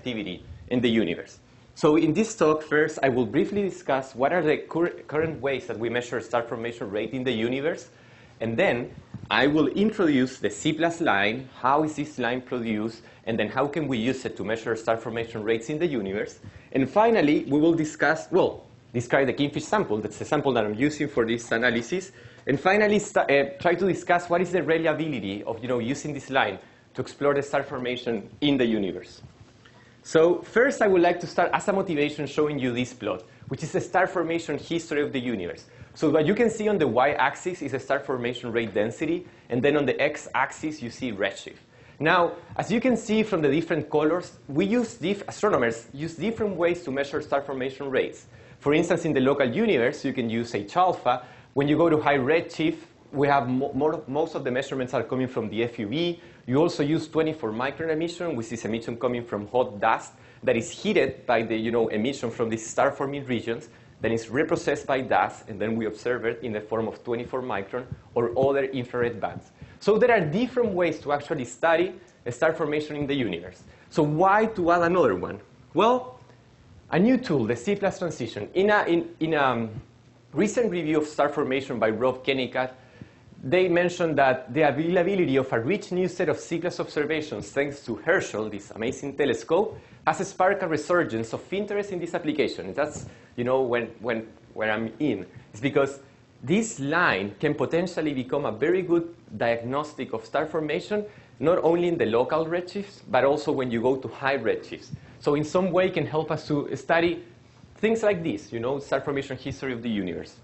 activity in the universe. So in this talk, first, I will briefly discuss what are the current ways that we measure star formation rate in the universe. And then I will introduce the C+ line, how is this line produced, and then how can we use it to measure star formation rates in the universe. And finally, we will discuss, describe the kingfish sample. That's the sample that I'm using for this analysis. And finally, try to discuss what is the reliability of using this line to explore the star formation in the universe. So first, I would like to start as a motivation showing you this plot, which is the star formation history of the universe. So what you can see on the y-axis is a star formation rate density, and then on the x-axis, you see redshift. Now, as you can see from the different colors, astronomers use different ways to measure star formation rates. For instance, in the local universe, you can use H-alpha. When you go to high redshift, we have most of the measurements are coming from the FUV. You also use 24 micron emission, which is emission coming from hot dust that is heated by the emission from these star-forming regions. Then it's reprocessed by dust, and then we observe it in the form of 24 micron or other infrared bands. So there are different ways to actually study a star formation in the universe. So why to add another one? Well, a new tool, the C+ transition. In a recent review of star formation by Rob Kennicott, they mentioned that the availability of a rich new set of C+ observations, thanks to Herschel, this amazing telescope, has sparked a resurgence of interest in this application. And that's where I'm in. It's because this line can potentially become a very good diagnostic of star formation, not only in the local redshifts, but also when you go to high redshifts. So in some way, it can help us to study things like this, star formation history of the universe.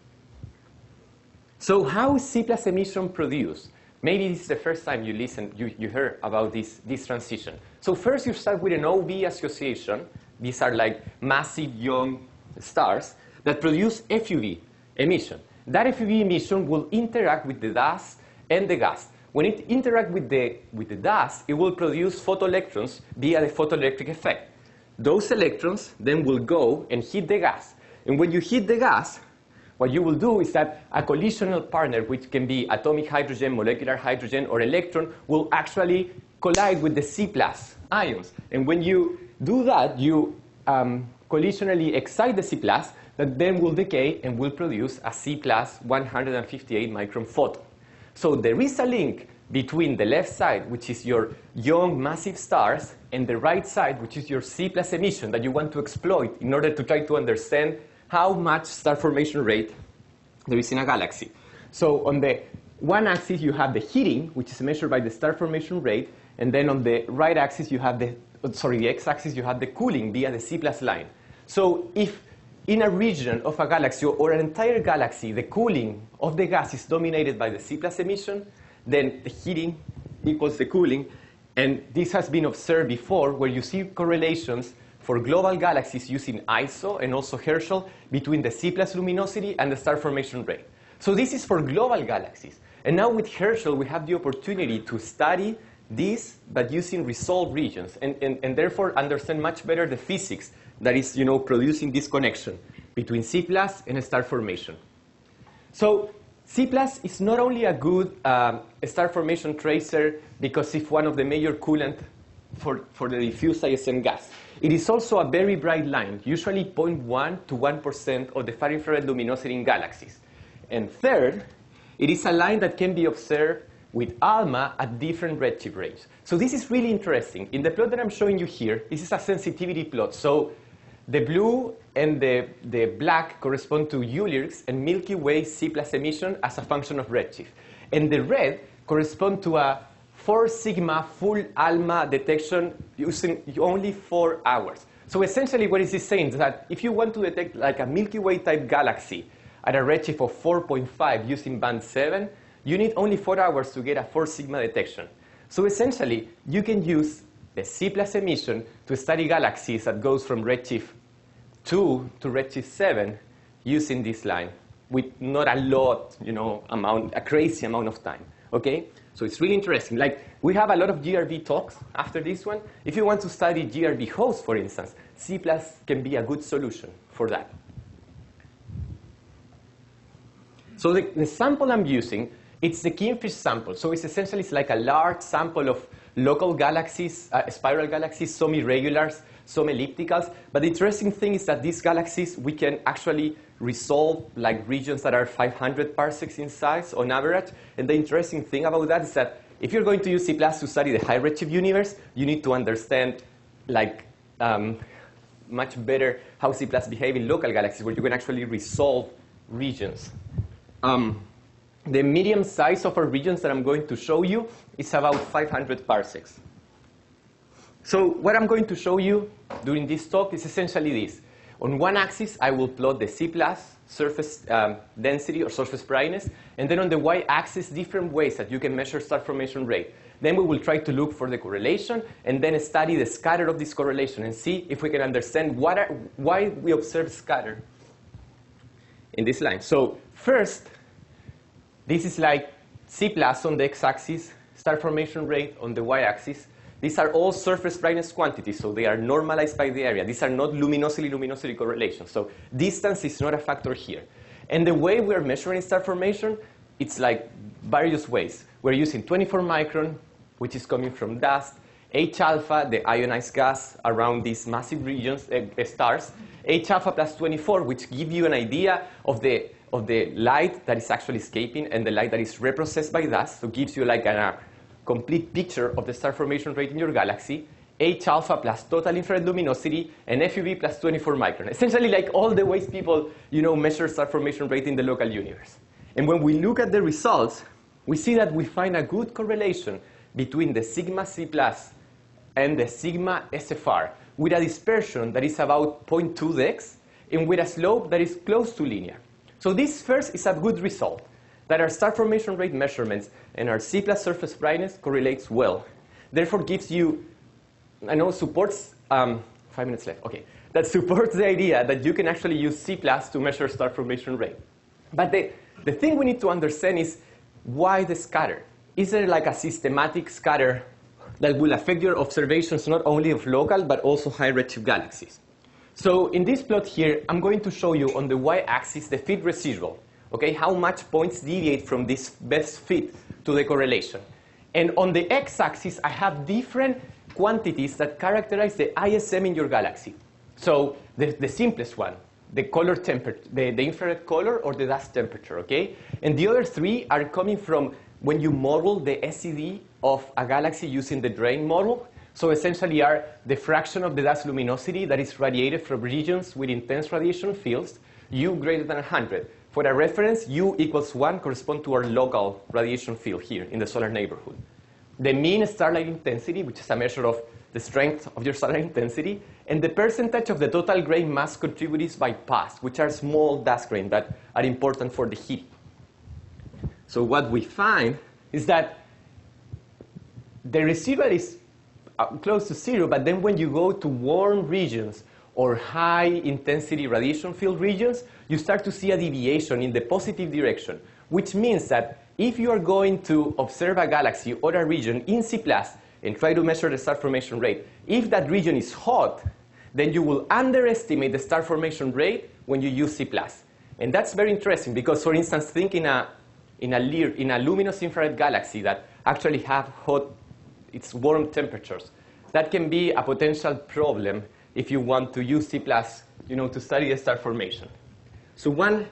So how is C+ emission produced? Maybe this is the first time you heard about this transition. So first you start with an OV association. These are like massive young stars that produce FUV emission. That FUV emission will interact with the dust and the gas. When it interacts with the dust, it will produce photoelectrons via the photoelectric effect. Those electrons then will go and hit the gas. And when you hit the gas, what you will do is that a collisional partner, which can be atomic hydrogen, molecular hydrogen, or electron, will actually collide with the C+ ions. And when you do that, you collisionally excite the C+, that then will decay and will produce a C+ 158 micron photon. So there is a link between the left side, which is your young massive stars, and the right side, which is your C+ emission that you want to exploit in order to try to understand how much star formation rate there is in a galaxy. So on the one axis, you have the heating, which is measured by the star formation rate, and then on the right axis, you have the x-axis, you have the cooling via the C+ line. So if in a region of a galaxy or an entire galaxy, the cooling of the gas is dominated by the C+ emission, then the heating equals the cooling. And this has been observed before, where you see correlations for global galaxies using ISO and also Herschel between the C+ luminosity and the star formation rate. So this is for global galaxies. And now with Herschel, we have the opportunity to study this, but using resolved regions, and therefore understand much better the physics that is producing this connection between C+ and star formation. So C+ is not only a good star formation tracer because it's one of the major coolant for the diffuse ISM gas. It is also a very bright line, usually 0.1 to 1% of the far infrared luminosity in galaxies. And third, it is a line that can be observed with ALMA at different redshift range. So this is really interesting. In the plot that I'm showing you here, this is a sensitivity plot. So the blue and the black correspond to ULIRCs and Milky Way C+ emission as a function of redshift. And the red correspond to a 4 sigma full ALMA detection using only 4 hours. So essentially what is this saying is that if you want to detect like a Milky Way type galaxy at a redshift of 4.5 using band 7, you need only 4 hours to get a 4 sigma detection. So essentially you can use the C+ emission to study galaxies that goes from redshift 2 to redshift 7 using this line with not a lot, a crazy amount of time, okay? So it's really interesting. Like, we have a lot of GRB talks after this one. If you want to study GRB hosts, for instance, C+ can be a good solution for that. So the sample I'm using, it's the kingfish sample. So it's essentially like a large sample of local galaxies, spiral galaxies, some irregulars, some ellipticals. But the interesting thing is that these galaxies, we can actually resolve like regions that are 500 parsecs in size on average. And the interesting thing about that is that if you're going to use C+ to study the high redshift universe, you need to understand like much better how C+ behave in local galaxies where you can actually resolve regions. The medium size of our regions that I'm going to show you is about 500 parsecs. So what I'm going to show you during this talk is essentially this. On one axis, I will plot the C+ surface density or surface brightness, and then on the y-axis, different ways that you can measure star formation rate. Then we will try to look for the correlation, and then study the scatter of this correlation and see if we can understand why we observe scatter in this line. So first, this is like C+ on the x-axis, star formation rate on the y-axis. These are all surface brightness quantities, so they are normalized by the area. These are not luminosity correlations. So distance is not a factor here. And the way we are measuring star formation, it's like various ways. We're using 24 micron, which is coming from dust, H-alpha, the ionized gas around these massive regions, stars, H-alpha plus 24, which give you an idea of the light that is actually escaping and the light that is reprocessed by dust. So it gives you like a complete picture of the star formation rate in your galaxy. H-alpha plus total infrared luminosity, and FUV plus 24 micron. Essentially like all the ways people measure star formation rate in the local universe. And when we look at the results, we see that we find a good correlation between the sigma C+ and the sigma SFR with a dispersion that is about 0.2 dex and with a slope that is close to linear. So this first is a good result, that our star formation rate measurements and our C+ surface brightness correlates well. Therefore gives you, supports, 5 minutes left, okay. That supports the idea that you can actually use C+ to measure star formation rate. But the thing we need to understand is why the scatter? Is there like a systematic scatter that will affect your observations not only of local but also high redshift galaxies? So in this plot here, I'm going to show you on the y-axis the fit residual. Okay, how much points deviate from this best fit to the correlation. And on the x-axis, I have different quantities that characterize the ISM in your galaxy. So the simplest one, the color temperature, the infrared color or the dust temperature, okay? And the other three are coming from when you model the SED of a galaxy using the drain model. So essentially are the fraction of the dust luminosity that is radiated from regions with intense radiation fields, U greater than 100. For a reference, U equals 1 correspond to our local radiation field here in the solar neighborhood. The mean starlight intensity, which is a measure of the strength of your starlight intensity, and the percentage of the total grain mass contributed by past, which are small dust grains that are important for the heat. So what we find is that the residual is close to 0, but then when you go to warm regions or high intensity radiation field regions, you start to see a deviation in the positive direction, which means that if you are going to observe a galaxy or a region in C+ and try to measure the star formation rate, if that region is hot, then you will underestimate the star formation rate when you use C+. And that's very interesting because, for instance, think in a luminous infrared galaxy that actually have hot, it's warm temperatures. That can be a potential problem if you want to use C+, to study the star formation. So one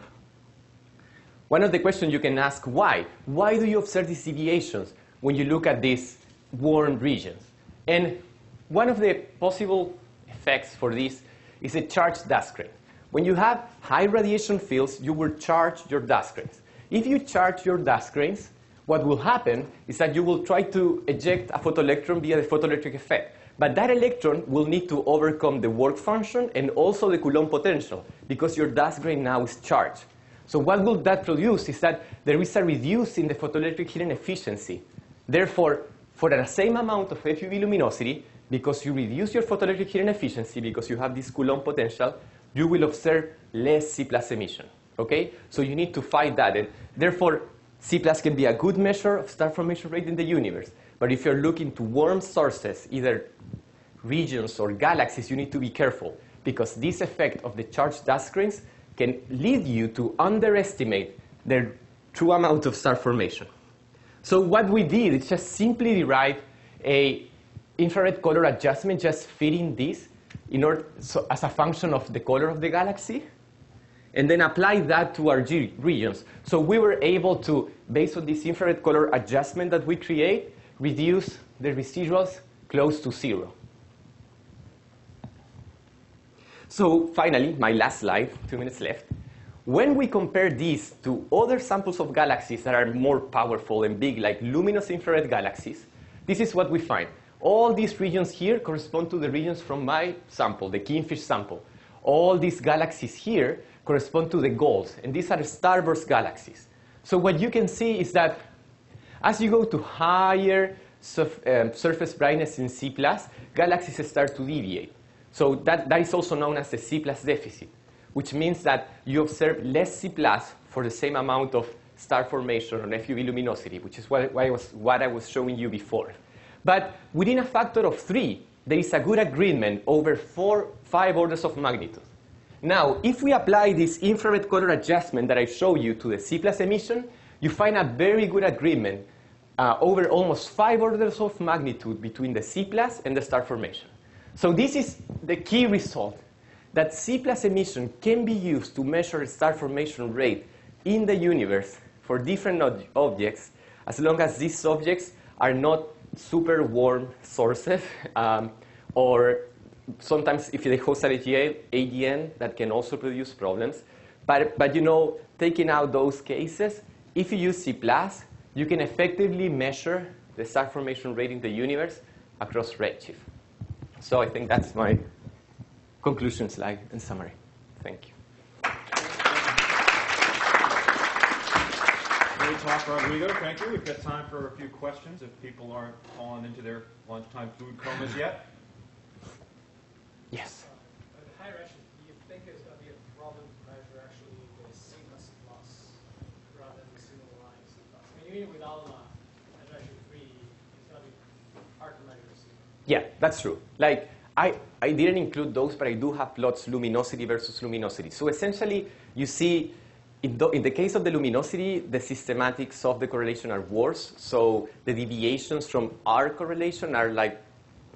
of the questions you can ask, why? Why do you observe these deviations when you look at these warm regions? And one of the possible effects for this is a charged dust grain. When you have high radiation fields, you will charge your dust grains. If you charge your dust grains, what will happen is that you will try to eject a photoelectron via the photoelectric effect. But that electron will need to overcome the work function and also the Coulomb potential because your dust grain now is charged. So what will that produce is that there is a reduce in the photoelectric heating efficiency. Therefore, for the same amount of FUV luminosity, because you reduce your photoelectric heating efficiency because you have this Coulomb potential, you will observe less C+ emission. Okay? So you need to fight that. And therefore, C+ can be a good measure of star formation rate in the universe. But if you're looking to warm sources, either regions or galaxies, you need to be careful because this effect of the charged dust grains can lead you to underestimate the true amount of star formation. So what we did is just simply derive a infrared color adjustment just fitting this in order, so as a function of the color of the galaxy, and then apply that to our regions. So we were able to, based on this infrared color adjustment that we create, reduce the residuals close to 0. So finally, my last slide, 2 minutes left. When we compare these to other samples of galaxies that are more powerful and big, like luminous infrared galaxies, this is what we find. All these regions here correspond to the regions from my sample, the Kingfish sample. All these galaxies here correspond to the goals, and these are starburst galaxies. So what you can see is that as you go to higher surface brightness in C+, galaxies start to deviate. So that is also known as the C+ deficit, which means that you observe less C+ for the same amount of star formation or FUV luminosity, which is what I was showing you before. But within a factor of 3, there is a good agreement over 5 orders of magnitude. Now, if we apply this infrared color adjustment that I showed you to the C+ emission, you find a very good agreement over almost 5 orders of magnitude between the C+ and the star formation. So this is the key result, that C+ emission can be used to measure star formation rate in the universe for different objects, as long as these objects are not super warm sources, or sometimes if they host an AGN, that can also produce problems. But you know, taking out those cases, if you use C+, you can effectively measure the star formation rate in the universe across redshift. So I think that's my conclusion slide and summary. Thank you. Great talk, Rodrigo. Thank you. We've got time for a few questions if people aren't falling into their lunchtime food comas yet. Yes. At high redshift, do you think it's going to be a problem to measure actually the C++ rather than the single line C++? I mean, even with Alma at redshift 3, it's going to be hard to measure C++. Yeah, that's true. Like, I didn't include those, but I do have plots luminosity versus luminosity. So essentially, you see, in the case of the luminosity, the systematics of the correlation are worse. So the deviations from our correlation are like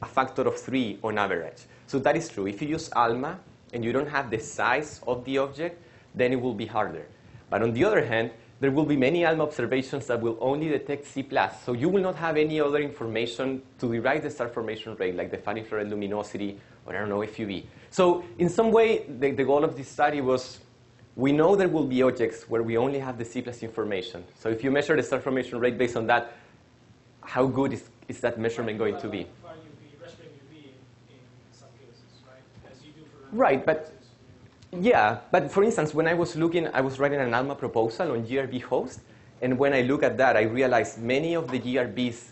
a factor of 3 on average. So that is true. If you use ALMA and you don't have the size of the object, then it will be harder. But on the other hand, there will be many ALMA observations that will only detect C++. So you will not have any other information to derive the star formation rate, like the far infrared luminosity, or I don't know, FUV. So in some way, the goal of this study was, we know there will be objects where we only have the C+ information. So if you measure the star formation rate based on that, how good is that measurement going to be? Far UV, restricting UV in some cases, right? As you do for Right, but yeah, but for instance, when I was looking, I was writing an ALMA proposal on GRB host, and when I look at that, I realized many of the GRBs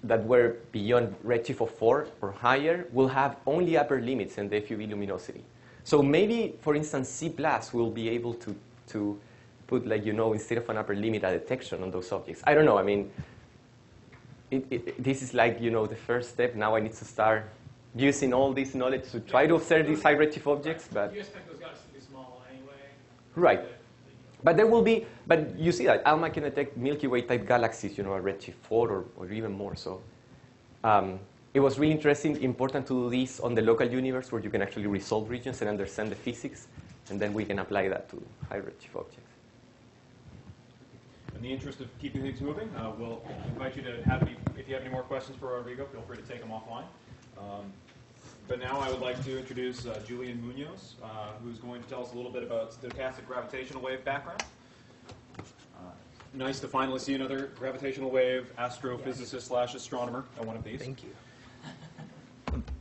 that were beyond redshift of 4 or higher will have only upper limits in the FUV luminosity. So maybe, for instance, C+ will be able to put, like, you know, instead of an upper limit, a detection on those objects. I don't know. I mean, this is like, you know, the first step. Now I need to start using all this knowledge to try to observe these high redshift objects. But you expect those galaxies to be small anyway. Right. But there will be, but you see that ALMA can detect Milky Way type galaxies, you know, at redshift 4 or even more. So it was really interesting, important to do this on the local universe where you can actually resolve regions and understand the physics, and then we can apply that to high redshift objects. In the interest of keeping things moving, we'll invite you to have if you have any more questions for Rodrigo, feel free to take them offline. But now I would like to introduce Julian Munoz, who's going to tell us a little bit about stochastic gravitational wave background. Nice to finally see another gravitational wave astrophysicist / astronomer at one of these. Thank you.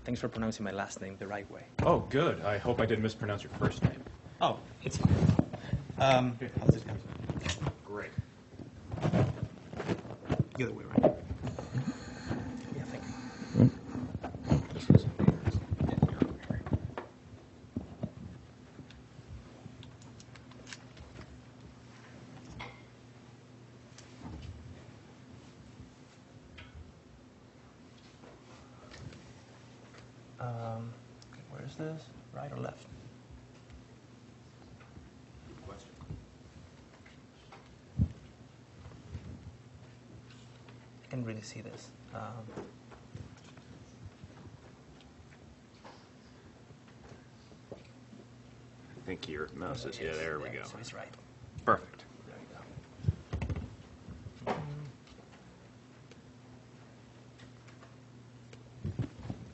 Thanks for pronouncing my last name the right way. Oh, good. I hope I didn't mispronounce your first name. Oh, it's fine. How's this going? Great. The other way around. Yeah, thank you. Okay, where is this? Right or left? Good question. I can really see this. think your mouse is, yeah, there we go. So it's right. Perfect.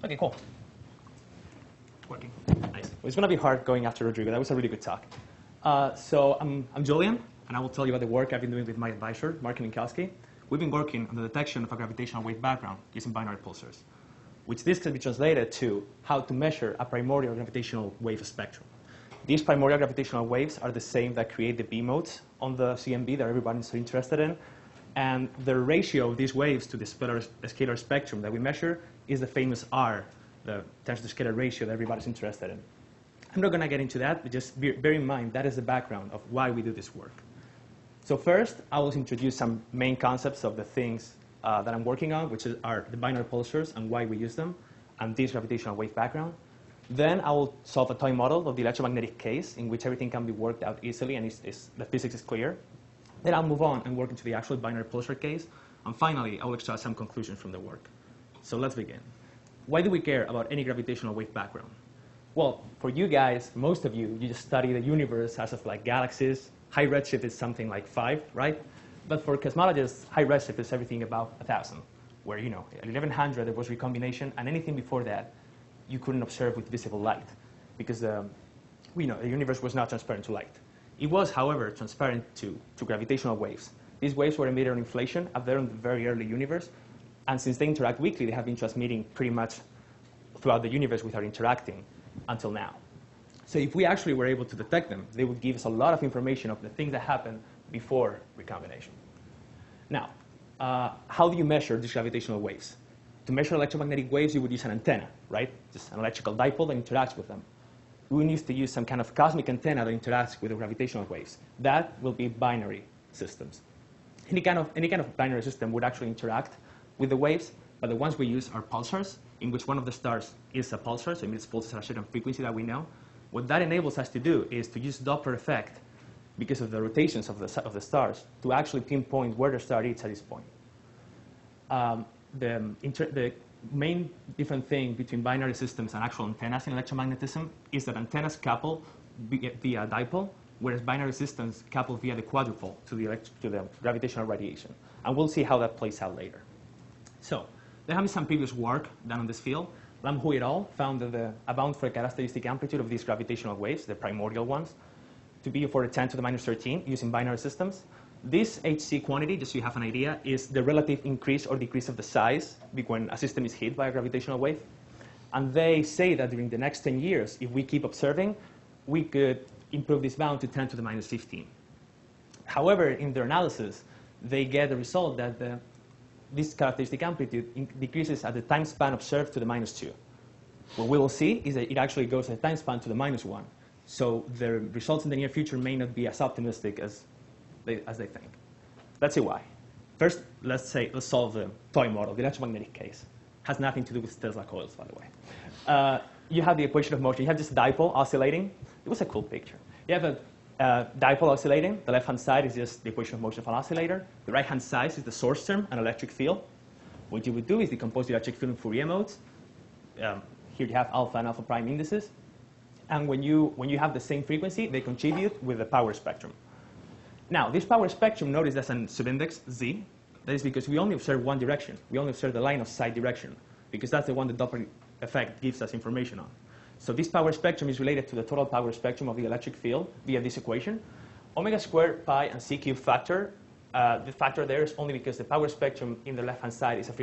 Okay, cool. Working. Nice. Well, it's going to be hard going after Rodrigo. That was a really good talk. So I'm Julian, and I will tell you about the work I've been doing with my advisor, Mark Minkowski. We've been working on the detection of a gravitational wave background using binary pulsars, which this can be translated to how to measure a primordial gravitational wave spectrum. These primordial gravitational waves are the same that create the B modes on the CMB that everybody's so interested in. And the ratio of these waves to the scalar spectrum that we measure is the famous R, the times the scalar ratio that everybody's interested in. I'm not going to get into that, but just bear in mind that is the background of why we do this work. So first, I will introduce some main concepts of the things that I'm working on, which are the binary pulsars and why we use them, and this gravitational wave background. Then I will solve a toy model of the electromagnetic case in which everything can be worked out easily and the physics is clear. Then I'll move on and work into the actual binary pulsar case. And finally, I will extract some conclusions from the work. So let's begin. Why do we care about any gravitational wave background? Well, for you guys, most of you just study the universe as of like galaxies. High redshift is something like 5, right? But for cosmologists, high redshift is everything about 1,000, where, at 1100 there was recombination, and anything before that you couldn't observe with visible light because the universe was not transparent to light. It was, however, transparent to gravitational waves. These waves were emitted on inflation up there in the very early universe, and since they interact weakly, they have been transmitting pretty much throughout the universe without interacting until now. So if we actually were able to detect them, they would give us a lot of information of the things that happened before recombination. Now, how do you measure these gravitational waves? To measure electromagnetic waves, you would use an antenna, right? Just an electrical dipole that interacts with them. We need to use some kind of cosmic antenna that interacts with the gravitational waves. That will be binary systems. Any kind of binary system would actually interact with the waves, but the ones we use are pulsars, in which one of the stars is a pulsar, so it emits pulses at a certain frequency that we know. What that enables us to do is to use Doppler effect, because of the rotations of the stars, to actually pinpoint where the star is at this point. The main different thing between binary systems and actual antennas in electromagnetism is that antennas couple via dipole, whereas binary systems couple via the quadrupole to the gravitational radiation. And we'll see how that plays out later. So there have been some previous work done on this field. Lam Hu et al. Found that a bound for a characteristic amplitude of these gravitational waves, the primordial ones, to be for 10 to the minus 13 using binary systems. This HC quantity, just so you have an idea, is the relative increase or decrease of the size when a system is hit by a gravitational wave. And they say that during the next 10 years, if we keep observing, we could improve this bound to 10 to the minus 15. However, in their analysis, they get the result that this characteristic amplitude decreases at the time span observed to the minus 2. What we will see is that it actually goes at the time span to the minus 1. So the results in the near future may not be as optimistic as they think. Let's see why. First, let's solve the toy model, the electromagnetic case. Has nothing to do with Tesla coils, by the way. You have the equation of motion. You have this dipole oscillating. It was a cool picture. You have a dipole oscillating. The left-hand side is just the equation of motion of an oscillator. The right-hand side is the source term, an electric field. What you would do is decompose the electric field in Fourier modes. Here you have alpha and alpha prime indices. And when you have the same frequency, they contribute with the power spectrum. Now, this power spectrum, notice that's an subindex z. That is because we only observe one direction. We only observe the line of sight direction, because that's the one the Doppler effect gives us information on. So this power spectrum is related to the total power spectrum of the electric field via this equation. Omega squared pi and c cubed factor, the factor there is only because the power spectrum in the left-hand side is a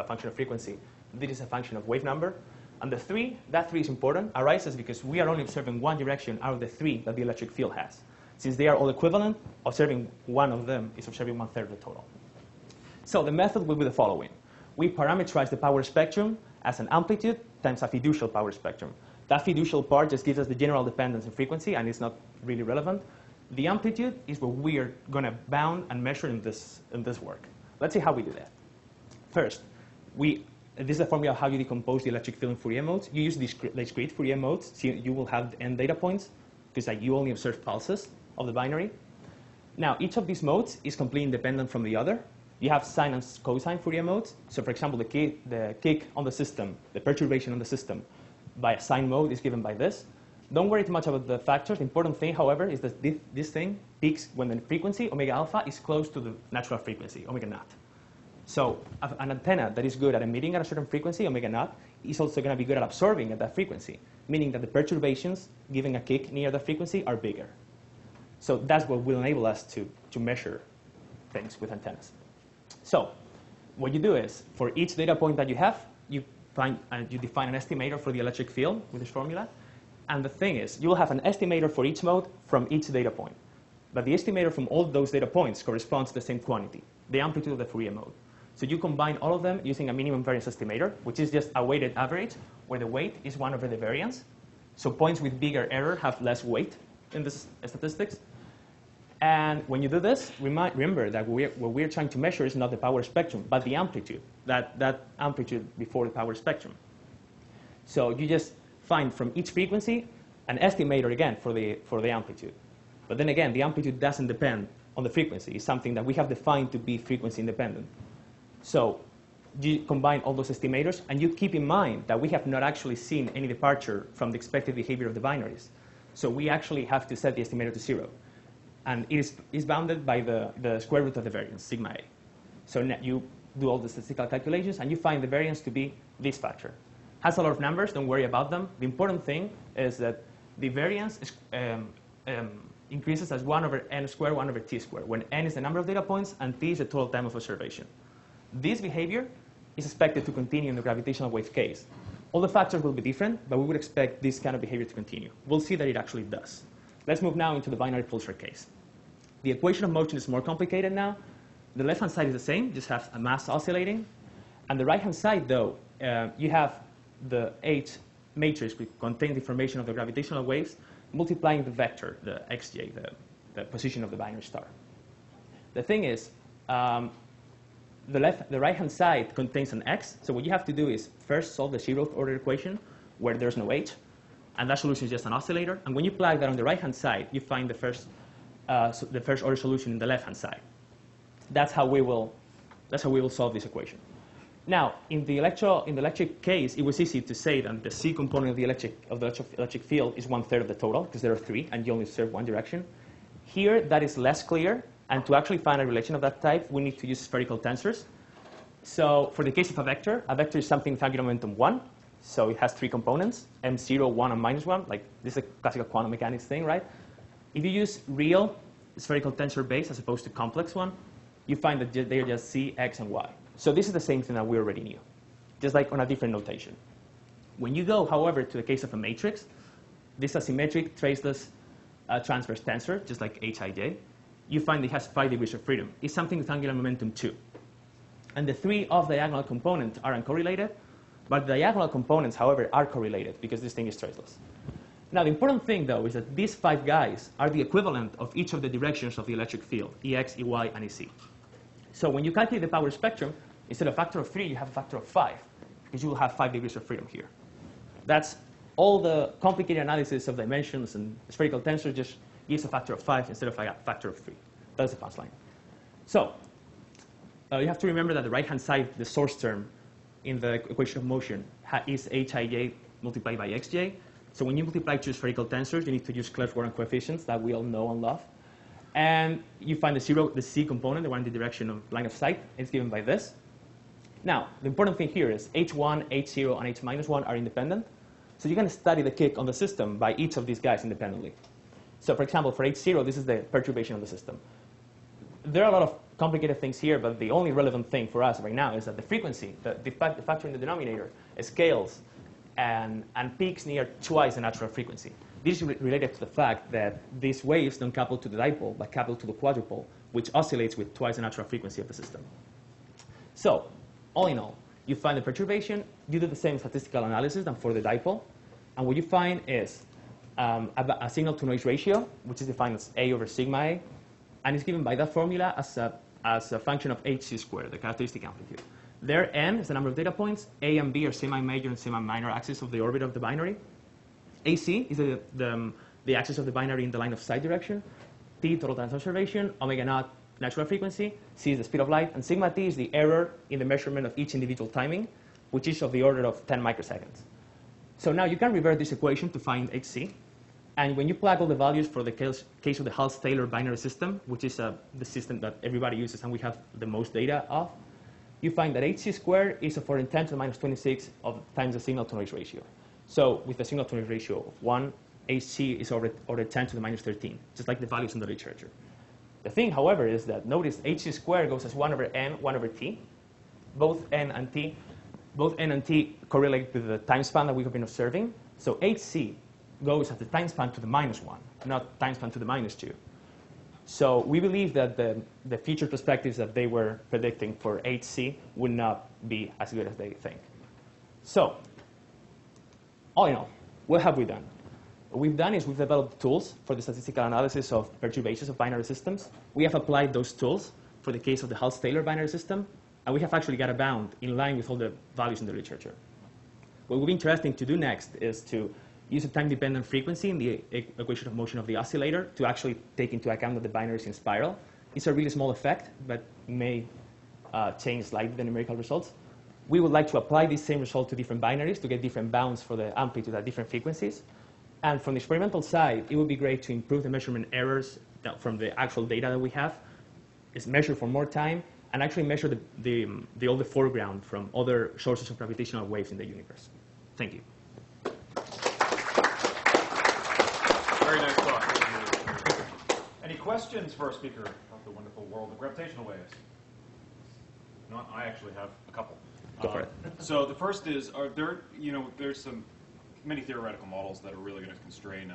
function of frequency. This is a function of wave number. And the 3, that 3 is important, arises because we are only observing one direction out of the 3 that the electric field has. Since they are all equivalent, observing one of them is observing 1/3 of the total. So the method will be the following. We parameterize the power spectrum as an amplitude times a fiducial power spectrum. That fiducial part just gives us the general dependence in frequency, and it's not really relevant. The amplitude is what we are going to bound and measure in this work. Let's see how we do that. First, this is a formula of how you decompose the electric field in Fourier modes. You use discrete Fourier modes, so you will have n data points, because you only observe pulses of the binary. Now, each of these modes is completely independent from the other. You have sine and cosine Fourier modes. So, for example, the kick on the system, the perturbation on the system by a sine mode is given by this. Don't worry too much about the factors. The important thing, however, is that this thing peaks when the frequency, omega alpha, is close to the natural frequency, omega naught. So an antenna that is good at emitting at a certain frequency, omega naught, is also going to be good at absorbing at that frequency, meaning that the perturbations giving a kick near the frequency are bigger. So that's what will enable us to measure things with antennas. So what you do is, for each data point that you have, you define an estimator for the electric field with this formula. And the thing is, you will have an estimator for each mode from each data point. But the estimator from all those data points corresponds to the same quantity, the amplitude of the Fourier mode. So you combine all of them using a minimum variance estimator, which is just a weighted average, where the weight is 1 over the variance. So points with bigger error have less weight in this statistics. And when you do this, remember that what we're trying to measure is not the power spectrum, but the amplitude, that amplitude before the power spectrum. So you just find from each frequency an estimator again for the amplitude. But then again, the amplitude doesn't depend on the frequency. It's something that we have defined to be frequency independent. So you combine all those estimators, and you keep in mind that we have not actually seen any departure from the expected behavior of the binaries. So we actually have to set the estimator to 0. And it is bounded by the square root of the variance, sigma a. So you do all the statistical calculations, and you find the variance to be this factor. Has a lot of numbers, don't worry about them. The important thing is that the variance is, increases as 1 over n squared, 1 over t squared, when n is the number of data points and t is the total time of observation. This behavior is expected to continue in the gravitational wave case. All the factors will be different, but we would expect this kind of behavior to continue. We'll see that it actually does. Let's move now into the binary pulsar case. The equation of motion is more complicated now. The left-hand side is the same, just has a mass oscillating. And the right-hand side, though, you have the H matrix, which contains the information of the gravitational waves, multiplying the vector, the xj, the position of the binary star. The thing is, the right-hand side contains an x. So what you have to do is first solve the 0th order equation, where there's no h, and that solution is just an oscillator. And when you plug that on the right-hand side, you find the first order solution in the left-hand side. That's how we will solve this equation. Now, in the electric case, it was easy to say that the C component of the electric field is 1/3 of the total, because there are 3, and you only serve one direction. Here, that is less clear, and to actually find a relation of that type, we need to use spherical tensors. So for the case of a vector is something with angular momentum 1, so it has 3 components, m0, 1, and -1. Like, this is a classical quantum mechanics thing, right? If you use real spherical tensor base as opposed to complex one, you find that they're just C, X, and Y. So this is the same thing that we already knew, just like on a different notation. When you go, however, to the case of a matrix, this asymmetric traceless transverse tensor, just like Hij, you find it has 5 degrees of freedom. It's something with angular momentum 2. And the 3 off-diagonal components are uncorrelated, but the diagonal components, however, are correlated because this thing is traceless. Now, the important thing, though, is that these 5 guys are the equivalent of each of the directions of the electric field, Ex, Ey, and Ec. So when you calculate the power spectrum, instead of a factor of 3, you have a factor of 5, because you will have 5 degrees of freedom here. That's all the complicated analysis of dimensions and spherical tensor just gives a factor of 5 instead of a factor of 3. That's the punchline. So you have to remember that the right-hand side, the source term in the equation of motion, is Hij multiplied by Xj. So when you multiply two spherical tensors, you need to use Clebsch-Gordan coefficients that we all know and love. And you find the C component, the one in the direction of line of sight. It's given by this. Now, the important thing here is H1, H0, and H-1 are independent. So you can study the kick on the system by each of these guys independently. So for example, for H0, this is the perturbation of the system. There are a lot of complicated things here, but the only relevant thing for us right now is that the frequency, the factor in the denominator, scales and peaks near twice the natural frequency. This is related to the fact that these waves don't couple to the dipole, but couple to the quadrupole, which oscillates with twice the natural frequency of the system. So, all in all, you find the perturbation, you do the same statistical analysis than for the dipole, and what you find is a signal-to-noise ratio, which is defined as A over sigma A, and it's given by that formula as a function of hc squared, the characteristic amplitude. There, n is the number of data points. A and B are semi-major and semi-minor axes of the orbit of the binary. AC is the axis of the binary in the line of sight direction. T, total time observation. Omega naught, natural frequency. C is the speed of light. And sigma t is the error in the measurement of each individual timing, which is of the order of 10 microseconds. So now you can revert this equation to find hc. And when you plug all the values for the case of the Hals-Taylor binary system, which is the system that everybody uses and we have the most data of, you find that hc squared is of order 10 to the minus 26 times the signal-to-noise ratio. So with the signal-to-noise ratio of 1, hc is order 10 to the minus 13, just like the values in the literature. The thing, however, is that notice hc squared goes as 1 over n, 1 over t. Both n and t correlate with the time span that we have been observing. So hc goes at the time span to the minus 1, not time span to the minus 2. So we believe that the future perspectives that they were predicting for hc would not be as good as they think. So all in all, what have we done? What we've done is we've developed tools for the statistical analysis of perturbations of binary systems. We have applied those tools for the case of the Hals-Taylor binary system, and we have actually got a bound in line with all the values in the literature. What would be interesting to do next is to use a time-dependent frequency in the equation of motion of the oscillator to actually take into account that the binary is in spiral. It's a really small effect, but may change slightly the numerical results. We would like to apply this same result to different binaries to get different bounds for the amplitude at different frequencies. And from the experimental side, it would be great to improve the measurement errors from the actual data that we have, is measure for more time, and actually measure all the foreground from other sources of gravitational waves in the universe. Thank you. Very nice talk. Any questions for our speaker about the wonderful world of gravitational waves? Not, I actually have a couple. Go for it. So the first is, are there, there's many theoretical models that are really going to constrain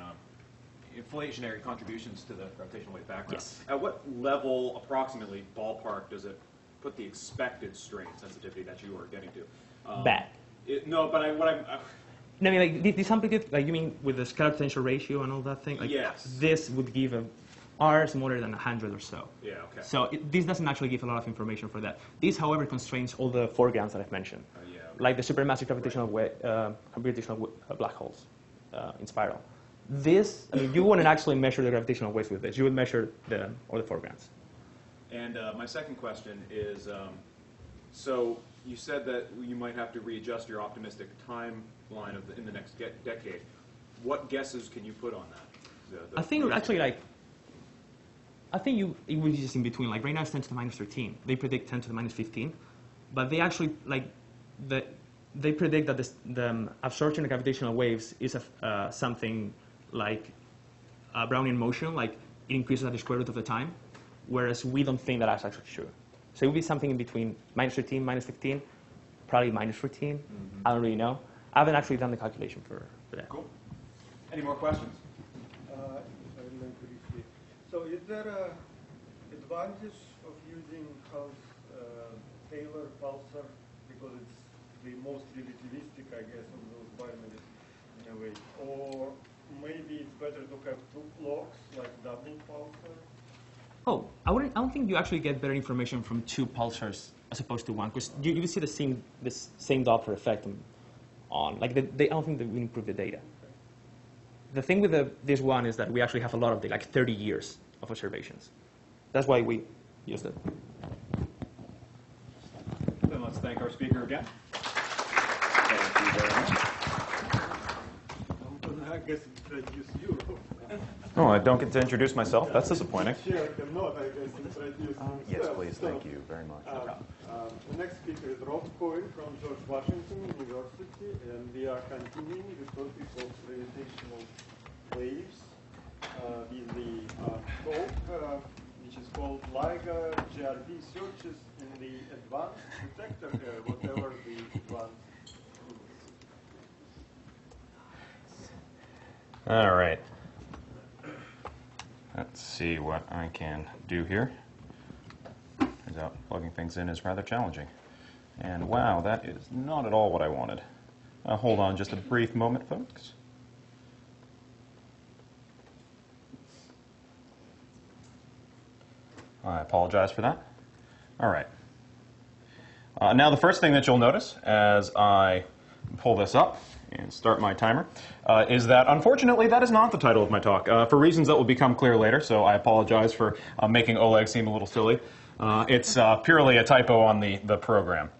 inflationary contributions to the gravitational wave background. Yes. At what level, approximately, ballpark, does it put the expected strain sensitivity that you are getting to? Bad. No, but No, I mean, like, this amplitude, like you mean with the scalar potential ratio and all that thing? Like, yes. This would give a R smaller than 100 or so. Yeah, okay. So this doesn't actually give a lot of information for that. This, however, constrains all the foregrounds that I've mentioned, Yeah, okay. like the supermassive gravitational black holes in spiral. This, I mean, you wouldn't actually measure the gravitational waves with this. You would measure all the foregrounds. And my second question is, so you said that you might have to readjust your optimistic timeline in the next decade. What guesses can you put on that? I think actually, I think it would be just in between. Like right now it's 10 to the minus 13. They predict 10 to the minus 15. But they actually, they predict that the absorption of gravitational waves is something like Brownian motion, like it increases at the square root of the time, whereas we don't think that that's actually true. So it would be something in between minus 13, minus 15, probably minus 14. Mm-hmm. I don't really know. I haven't actually done the calculation for that. Cool. Any more questions? So is there an advantage of using Hals-Taylor pulsar because it's the most relativistic, I guess, of those binaries in a way? Or maybe it's better to have two clocks, like double pulsar? Oh, I don't think you actually get better information from two pulsars as opposed to one, because you see the same Doppler effect on. Like I don't think that we improve the data. The thing with this one is that we actually have a lot of data, like 30 years of observations. That's why we used it. Then let's thank our speaker again. Thank you very much. I guess introduce you. Oh, I don't get to introduce myself? That's disappointing. Chair cannot, I guess, introduce Yes, himself. please. Thank you very much. The next speaker is Rob Cohen from George Washington University, and we are continuing the topic of gravitational waves with the talk, which is called LIGA GRB searches in the advanced detector, whatever the advanced. All right. Let's see what I can do here. Turns out plugging things in is rather challenging. And wow, that is not at all what I wanted. Hold on just a brief moment, folks. I apologize for that. All right. Now the first thing that you'll notice as I pull this up and start my timer is that unfortunately that is not the title of my talk for reasons that will become clear later, so I apologize for making Oleg seem a little silly. It's purely a typo on the program.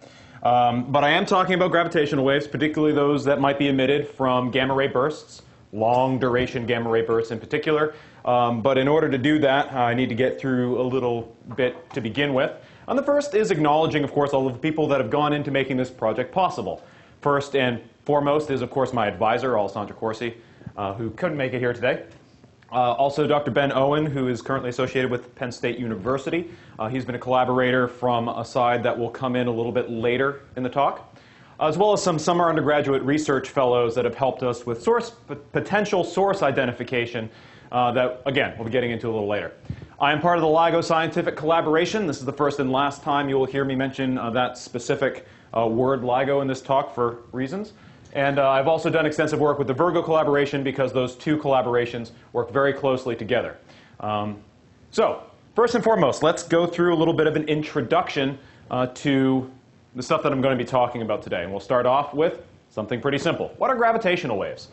But I am talking about gravitational waves, particularly those that might be emitted from gamma ray bursts long duration gamma ray bursts in particular. But in order to do that, I need to get through a little bit to begin with. And the first is acknowledging, of course, all of the people that have gone into making this project possible. First and foremost is, of course, my advisor, Alessandro Corsi, who couldn't make it here today. Also, Dr. Ben Owen, who is currently associated with Penn State University. He's been a collaborator from a side that will come in a little bit later in the talk, as well as some summer undergraduate research fellows that have helped us with potential source identification that, again, we'll be getting into a little later. I am part of the LIGO Scientific Collaboration. This is the first and last time you will hear me mention that specific word LIGO in this talk for reasons. And I've also done extensive work with the Virgo collaboration because those two collaborations work very closely together. So, first and foremost, let's go through a little bit of an introduction to the stuff that I'm going to be talking about today. And we'll start off with something pretty simple. What are gravitational waves?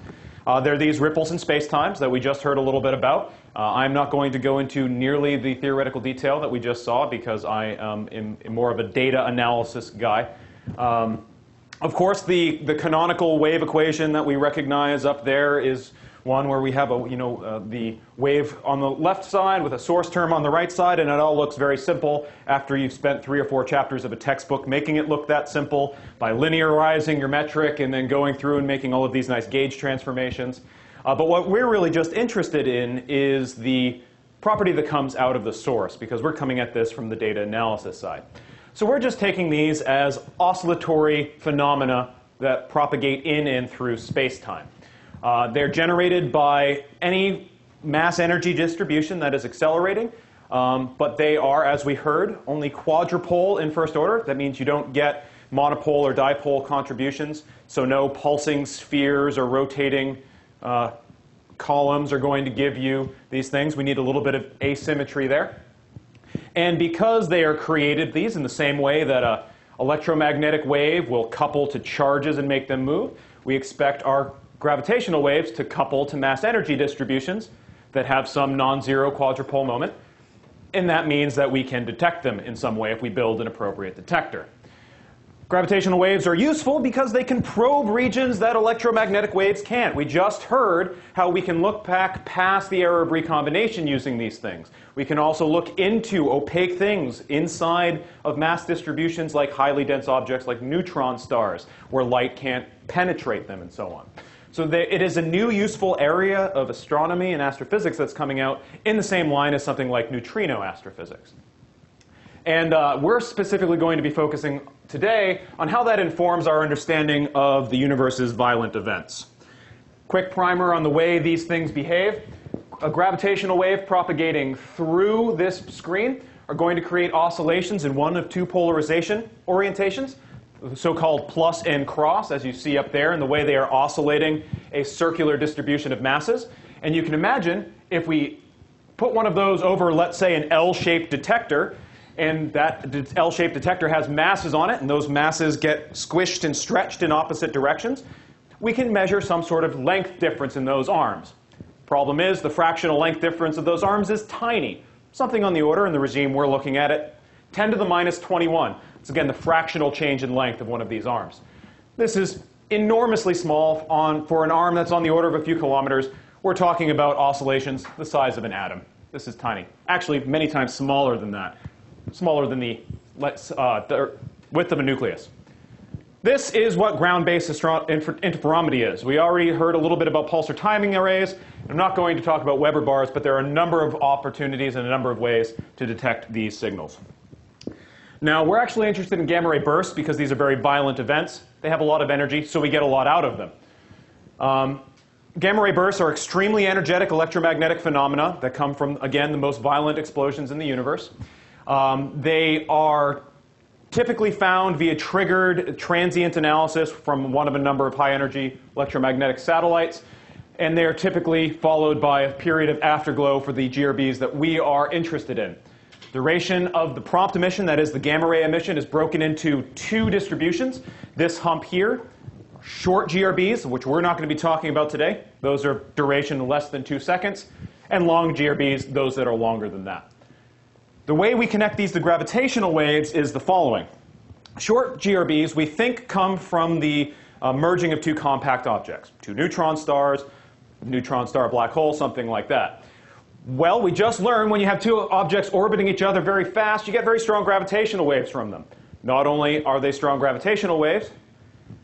They're these ripples in spacetimes that we just heard a little bit about. I'm not going to go into nearly the theoretical detail that we just saw because I am more of a data analysis guy. Of course, the canonical wave equation that we recognize up there is one where we have the wave on the left side with a source term on the right side, and it all looks very simple after you've spent 3 or 4 chapters of a textbook making it look that simple by linearizing your metric and then going through and making all of these nice gauge transformations. But what we're really just interested in is the property that comes out of the source, because we're coming at this from the data analysis side. So we're just taking these as oscillatory phenomena that propagate in and through space-time. They're generated by any mass-energy distribution that is accelerating, but they are, as we heard, only quadrupole in first order. That means you don't get monopole or dipole contributions, so no pulsing spheres or rotating columns are going to give you these things. We need a little bit of asymmetry there. And because they are created these in the same way that an electromagnetic wave will couple to charges and make them move, we expect our gravitational waves to couple to mass energy distributions that have some non-zero quadrupole moment. And that means that we can detect them in some way if we build an appropriate detector. Gravitational waves are useful because they can probe regions that electromagnetic waves can't. We just heard how we can look back past the error of recombination using these things. We can also look into opaque things inside of mass distributions like highly dense objects like neutron stars, where light can't penetrate them and so on. So it is a new useful area of astronomy and astrophysics that's coming out in the same line as something like neutrino astrophysics. And we're specifically going to be focusing today on how that informs our understanding of the universe's violent events. Quick primer on the way these things behave. A gravitational wave propagating through this screen are going to create oscillations in one of 2 polarization orientations, the so-called plus and cross, as you see up there, in the way they are oscillating a circular distribution of masses. And you can imagine if we put one of those over, let's say, an L-shaped detector, and that L-shaped detector has masses on it, and those masses get squished and stretched in opposite directions, we can measure some sort of length difference in those arms. Problem is, the fractional length difference of those arms is tiny, something on the order, in the regime we're looking at it, 10 to the minus 21. It's, again, the fractional change in length of one of these arms. This is enormously small for an arm that's on the order of a few kilometers. We're talking about oscillations the size of an atom. This is tiny. Actually, many times smaller than that. Smaller than the width of a nucleus. This is what ground-based interferometry is. We already heard a little bit about pulsar timing arrays. I'm not going to talk about Weber bars, but there are a number of opportunities and a number of ways to detect these signals. Now, we're actually interested in gamma ray bursts because these are very violent events. They have a lot of energy, so we get a lot out of them. Gamma ray bursts are extremely energetic electromagnetic phenomena that come from, again, the most violent explosions in the universe. They are typically found via triggered transient analysis from one of a number of high-energy electromagnetic satellites, and they are typically followed by a period of afterglow for the GRBs that we are interested in. Duration of the prompt emission, that is the gamma ray emission, is broken into 2 distributions. This hump here, short GRBs, which we're not going to be talking about today. Those are duration less than 2 seconds. And long GRBs, those that are longer than that. The way we connect these to gravitational waves is the following. Short GRBs, we think, come from the merging of 2 compact objects, 2 neutron stars, neutron star, black hole, something like that. Well, we just learned when you have two objects orbiting each other very fast, you get very strong gravitational waves from them. Not only are they strong gravitational waves,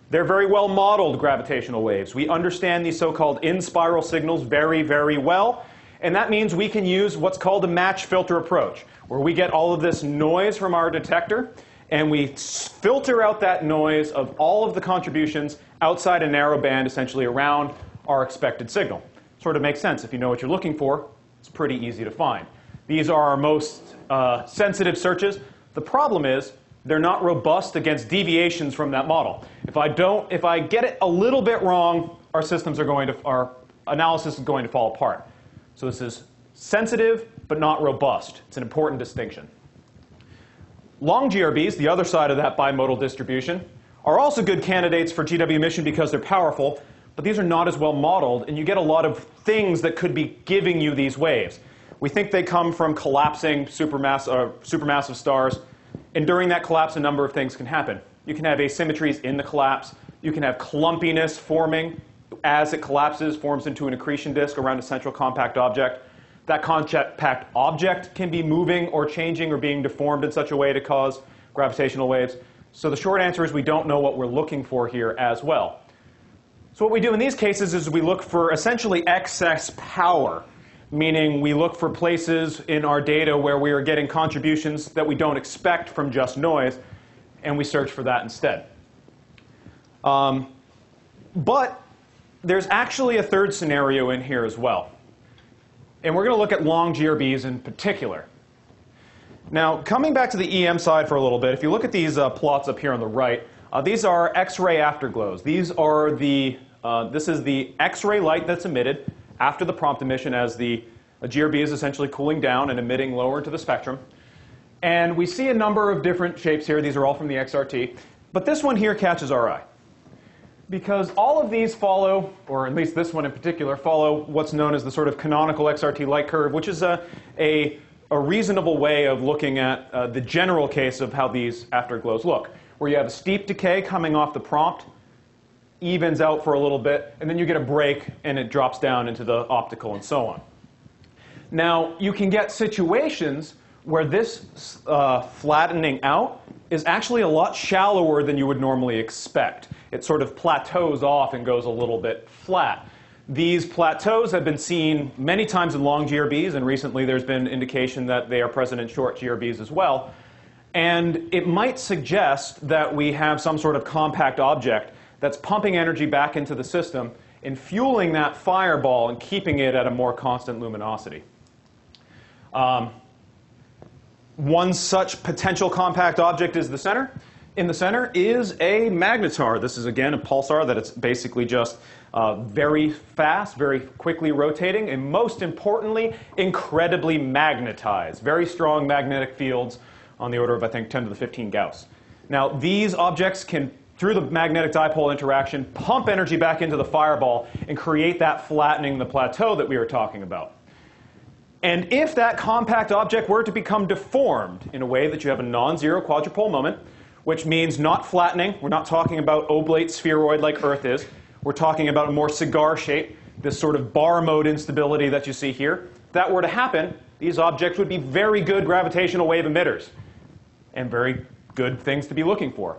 they're very well modeled gravitational waves. We understand these so-called in-spiral signals very, very well. And that means we can use what's called a match filter approach, where we get all of this noise from our detector, and we filter out that noise of all of the contributions outside a narrow band, essentially around our expected signal. Sort of makes sense. If you know what you're looking for, it's pretty easy to find. These are our most sensitive searches. The problem is they're not robust against deviations from that model. If I get it a little bit wrong, our analysis is going to fall apart. So this is sensitive, but not robust. It's an important distinction. Long GRBs, the other side of that bimodal distribution, are also good candidates for GW emission because they're powerful, but these are not as well modeled, and you get a lot of things that could be giving you these waves. We think they come from collapsing supermassive stars, and during that collapse, a number of things can happen. You can have asymmetries in the collapse. You can have clumpiness forming as it collapses, forms into an accretion disk around a central compact object. That compact object can be moving or changing or being deformed in such a way to cause gravitational waves. So the short answer is we don't know what we're looking for here as well. So what we do in these cases is we look for essentially excess power, meaning we look for places in our data where we are getting contributions that we don't expect from just noise, and we search for that instead. But there's actually a third scenario in here as well. And we're going to look at long GRBs in particular. Now, coming back to the EM side for a little bit, if you look at these plots up here on the right, these are X-ray afterglows. These are this is the X-ray light that's emitted after the prompt emission as the GRB is essentially cooling down and emitting lower into the spectrum. And we see a number of different shapes here. These are all from the XRT. But this one here catches our eye, because all of these follow, or at least this one in particular, follow what's known as the sort of canonical XRT light curve, which is a reasonable way of looking at the general case of how these afterglows look, where you have a steep decay coming off the prompt, evens out for a little bit, and then you get a break, and it drops down into the optical and so on. Now, you can get situations where this flattening out is actually a lot shallower than you would normally expect. It sort of plateaus off and goes a little bit flat. These plateaus have been seen many times in long GRBs, and recently there's been indication that they are present in short GRBs as well. And it might suggest that we have some sort of compact object that's pumping energy back into the system and fueling that fireball and keeping it at a more constant luminosity. One such potential compact object is the center. In the center is a magnetar. This is, again, a pulsar that it's basically just very fast, very quickly rotating, and most importantly, incredibly magnetized. Very strong magnetic fields on the order of, I think, 10 to the 15 Gauss. Now, these objects can, through the magnetic dipole interaction, pump energy back into the fireball and create that flattening the plateau that we were talking about. And if that compact object were to become deformed in a way that you have a non-zero quadrupole moment, which means not flattening, we're not talking about oblate spheroid like Earth is, we're talking about a more cigar shape, this sort of bar mode instability that you see here. If that were to happen, these objects would be very good gravitational wave emitters and very good things to be looking for.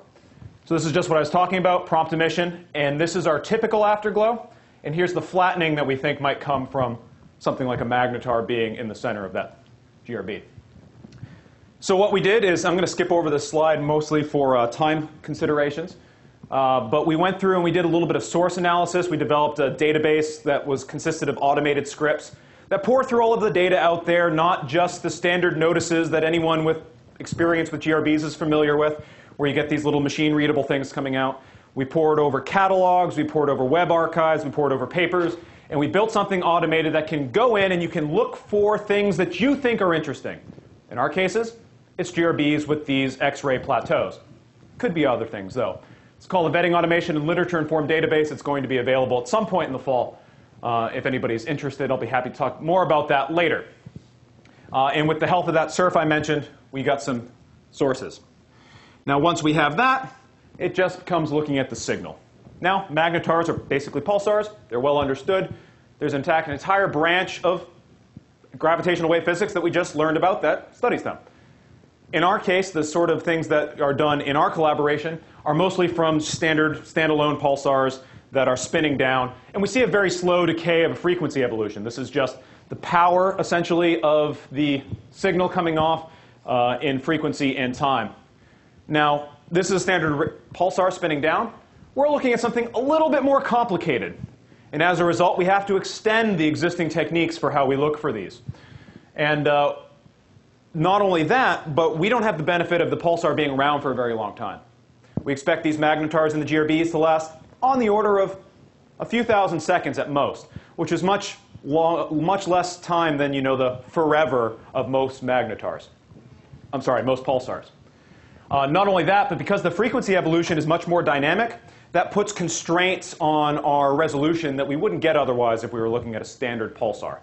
So this is just what I was talking about, prompt emission, and this is our typical afterglow. And here's the flattening that we think might come from something like a magnetar being in the center of that GRB. So what we did is, I'm going to skip over this slide mostly for time considerations, but we went through and we did a little bit of source analysis. We developed a database that consisted of automated scripts that pour through all of the data out there, not just the standard notices that anyone with experience with GRBs is familiar with, where you get these little machine-readable things coming out. We poured over catalogs, we poured over web archives, we poured over papers, and we built something automated that can go in and you can look for things that you think are interesting. In our cases, it's GRBs with these X-ray plateaus. Could be other things, though. It's called a Vetting Automation and Literature-Informed Database. It's going to be available at some point in the fall. If anybody's interested, I'll be happy to talk more about that later. And with the help of that surf I mentioned, we got some sources. Now, once we have that, it just becomes looking at the signal. Now, magnetars are basically pulsars. They're well understood. There's in fact an entire branch of gravitational wave physics that we just learned about that studies them. In our case, the sort of things that are done in our collaboration are mostly from standard standalone pulsars that are spinning down. And we see a very slow decay of a frequency evolution. This is just the power, essentially, of the signal coming off in frequency and time. Now, this is a standard pulsar spinning down. We're looking at something a little bit more complicated. And as a result, we have to extend the existing techniques for how we look for these. And not only that, but we don't have the benefit of the pulsar being around for a very long time. We expect these magnetars and the GRBs to last on the order of a few thousand seconds at most, which is much less time than the forever of most magnetars. I'm sorry, most pulsars. Not only that, but because the frequency evolution is much more dynamic, that puts constraints on our resolution that we wouldn't get otherwise if we were looking at a standard pulsar.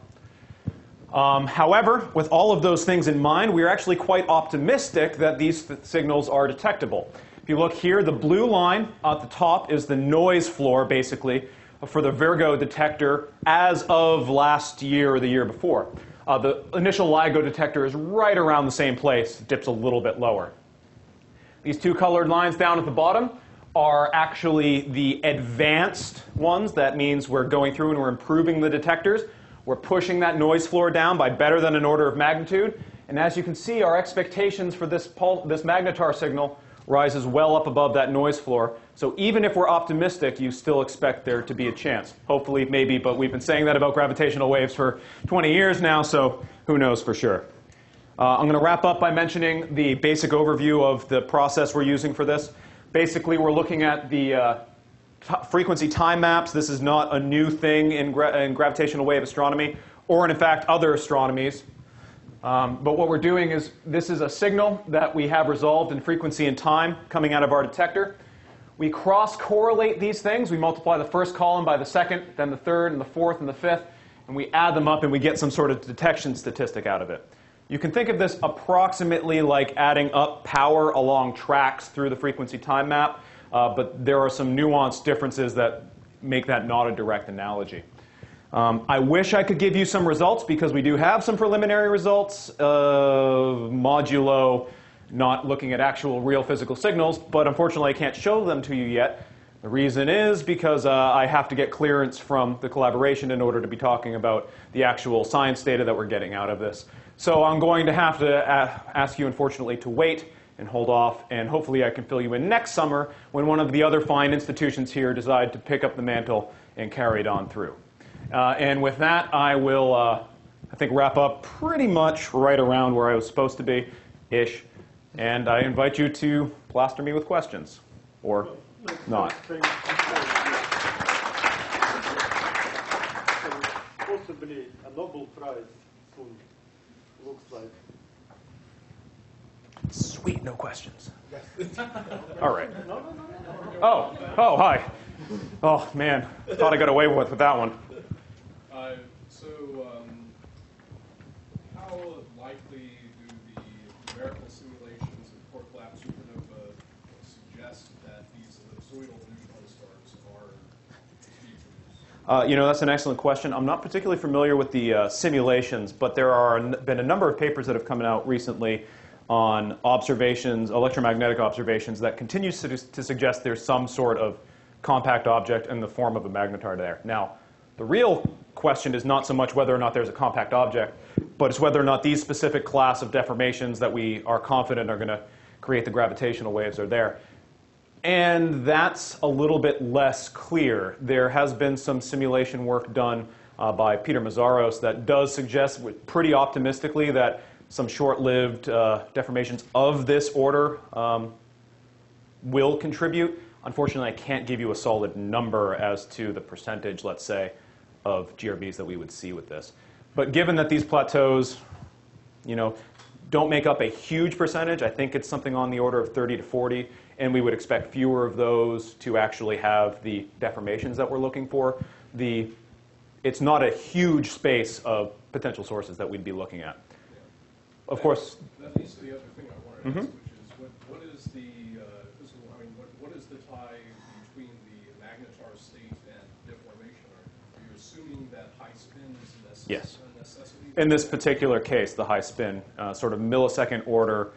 However, with all of those things in mind, we are actually quite optimistic that these signals are detectable. If you look here, the blue line at the top is the noise floor, basically, for the Virgo detector as of last year or the year before. The initial LIGO detector is right around the same place, dips a little bit lower. These two colored lines down at the bottom are actually the advanced ones. That means we're going through and we're improving the detectors. We're pushing that noise floor down by better than an order of magnitude. And as you can see, our expectations for this magnetar signal rises well up above that noise floor. So even if we're optimistic, you still expect there to be a chance. Hopefully, maybe, but we've been saying that about gravitational waves for 20 years now, so who knows for sure. I'm going to wrap up by mentioning the basic overview of the process we're using for this. Basically, we're looking at the frequency time maps. This is not a new thing in gravitational wave astronomy, or in fact, other astronomies. But what we're doing is, this is a signal that we have resolved in frequency and time coming out of our detector. We cross-correlate these things. We multiply the first column by the second, then the third, and the fourth, and the fifth, and we add them up, and we get some sort of detection statistic out of it. You can think of this approximately like adding up power along tracks through the frequency time map, but there are some nuanced differences that make that not a direct analogy. I wish I could give you some results, because we do have some preliminary results, modulo not looking at actual real physical signals, but unfortunately I can't show them to you yet. The reason is because I have to get clearance from the collaboration in order to be talking about the actual science data that we're getting out of this. So I'm going to have to ask you, unfortunately, to wait and hold off, and hopefully I can fill you in next summer when one of the other fine institutions here decide to pick up the mantle and carry it on through. And with that, I will, I think, wrap up pretty much right around where I was supposed to be-ish. And I invite you to plaster me with questions, or not. Possibly a Nobel Prize soon, looks like. Sweet, no questions. All right. Oh, hi. Oh, man. Thought I got away with that one. How likely do the numerical simulations of core collapse supernova suggest that these ellipsoidal neutron stars are features? That's an excellent question. I'm not particularly familiar with the simulations, but there are been a number of papers that have come out recently on observations, electromagnetic observations, that continues to suggest there's some sort of compact object in the form of a magnetar there. Now, the real question is not so much whether or not there's a compact object, but it's whether or not these specific class of deformations that we are confident are going to create the gravitational waves are there. And that's a little bit less clear. There has been some simulation work done by Peter Mazaros that does suggest pretty optimistically that some short-lived deformations of this order will contribute. Unfortunately, I can't give you a solid number as to the percentage, let's say, of GRBs that we would see with this. But given that these plateaus, don't make up a huge percentage, I think it's something on the order of 30 to 40, and we would expect fewer of those to actually have the deformations that we're looking for. It's not a huge space of potential sources that we'd be looking at. Of course. That leads to the other thing I wanted to ask, which is what is the physical? I mean, what is the tie between the magnetar state and deformation? Are you assuming that high Yes. a necessity? In this particular case, the high spin, sort of millisecond order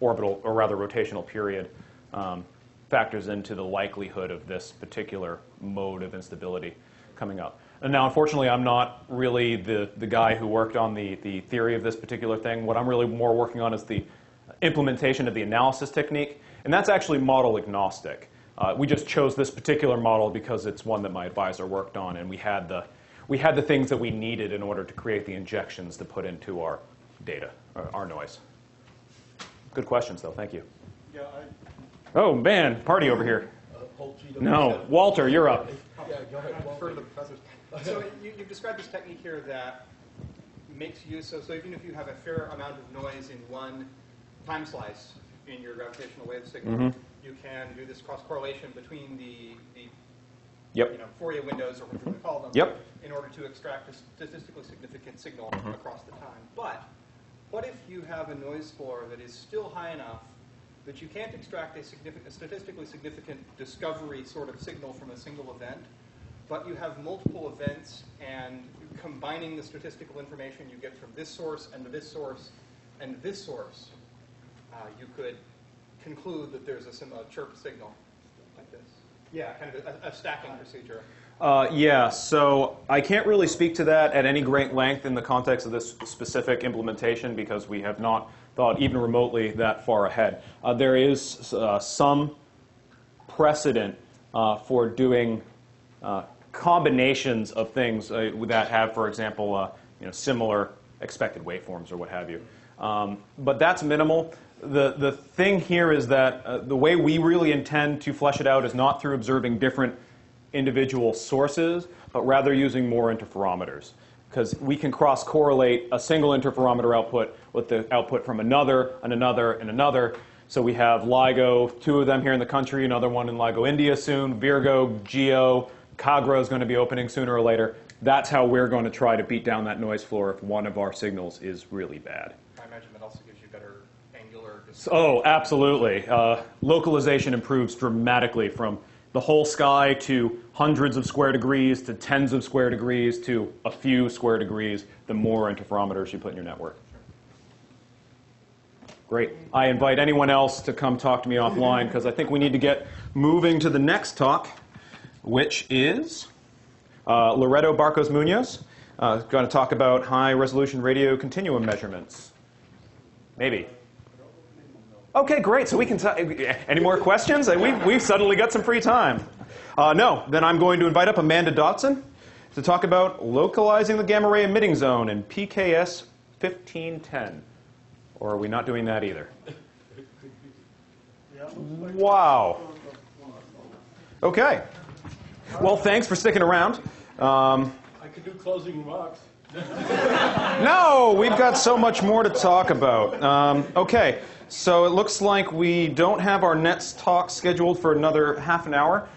orbital, or rather rotational period, factors into the likelihood of this particular mode of instability coming up. And now, unfortunately, I'm not really the guy who worked on the theory of this particular thing. What I'm really more working on is the implementation of the analysis technique, and that's actually model agnostic. We just chose this particular model because it's one that my advisor worked on, and we had the things that we needed in order to create the injections to put into our data, our noise. Good questions, though. Thank you. Yeah, Oh, man, party over here. No, Walter, you're up. For the professors. So you've described this technique here that makes use, so even if you have a fair amount of noise in one time slice in your gravitational wave signal, you can do this cross-correlation between the Fourier windows, or whatever we call them, in order to extract a statistically significant signal across the time. But what if you have a noise floor that is still high enough that you can't extract a statistically significant discovery sort of signal from a single event, but you have multiple events, and combining the statistical information you get from this source and this source and this source, you could conclude that there's a similar chirp signal like this. Yeah, kind of a stacking procedure. Yeah, so I can't really speak to that at any great length in the context of this specific implementation because we have not thought even remotely that far ahead. There is some precedent for doing combinations of things that have, for example, similar expected waveforms or what have you. But that's minimal. The thing here is that the way we really intend to flesh it out is not through observing different individual sources, but rather using more interferometers. Because we can cross-correlate a single interferometer output with the output from another, and another, and another. So we have LIGO, 2 of them here in the country, another one in LIGO, India soon, Virgo, Geo, Kagra is going to be opening sooner or later. That's how we're going to try to beat down that noise floor if one of our signals is really bad. I imagine that also gives you better angular... Oh, absolutely. Localization improves dramatically from the whole sky to hundreds of square degrees to tens of square degrees to a few square degrees, the more interferometers you put in your network. Great. I invite anyone else to come talk to me offline because I think we need to get moving to the next talk, which is Loreto Barcos Munoz. Going to talk about high-resolution radio continuum measurements. Maybe. Okay, great. So we can any more questions? We've suddenly got some free time. No, then I'm going to invite up Amanda Dotson to talk about localizing the gamma ray emitting zone in PKS 1510. Or are we not doing that either? Wow. Okay. Well, thanks for sticking around. I could do closing remarks. No, we've got so much more to talk about. Okay, so it looks like we don't have our next talk scheduled for another half an hour.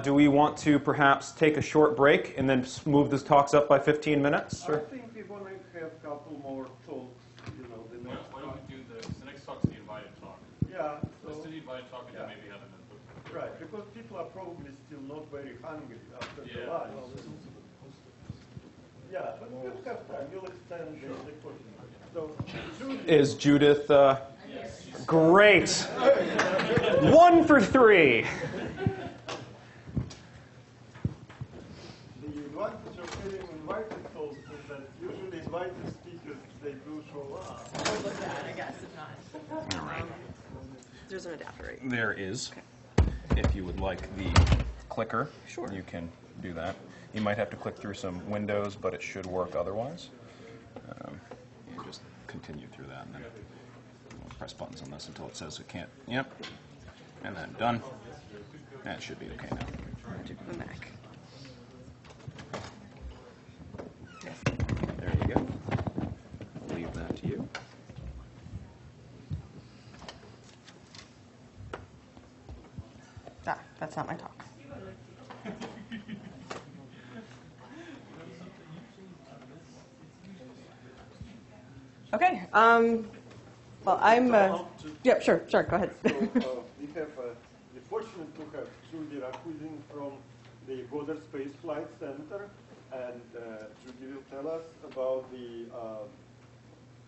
Do we want to perhaps take a short break and then move the talks up by 15 minutes? Or? I think we want to have a couple more talks. The next why don't we do this? The next talk's the invited talk. Yeah. Let's do the invited talk and then maybe have an input. Right, because people are probably still not very hungry after the lunch. Yeah, but we'll have time. We'll extend the question. So, Judith. Is Judith... Great. 1 for 3. The advantage of having invited talks is that usually invited speakers, they do show up. We'll look at it, I guess, if not. All right. There's an adapter, right? There is. If you would like the clicker, Sure. you can do that. You might have to click through some windows, but it should work otherwise. You just continue through that, and then we'll press buttons on this until it says it can't. Yep. And then done. That should be okay now. The Mac. There you go. I'll leave that to you. That's not my talk. Okay. Well, I'm. Yeah, sure, go ahead. So we have the fortune to have Judy Rakusin from the Goddard Space Flight Center, And Judy will tell us about the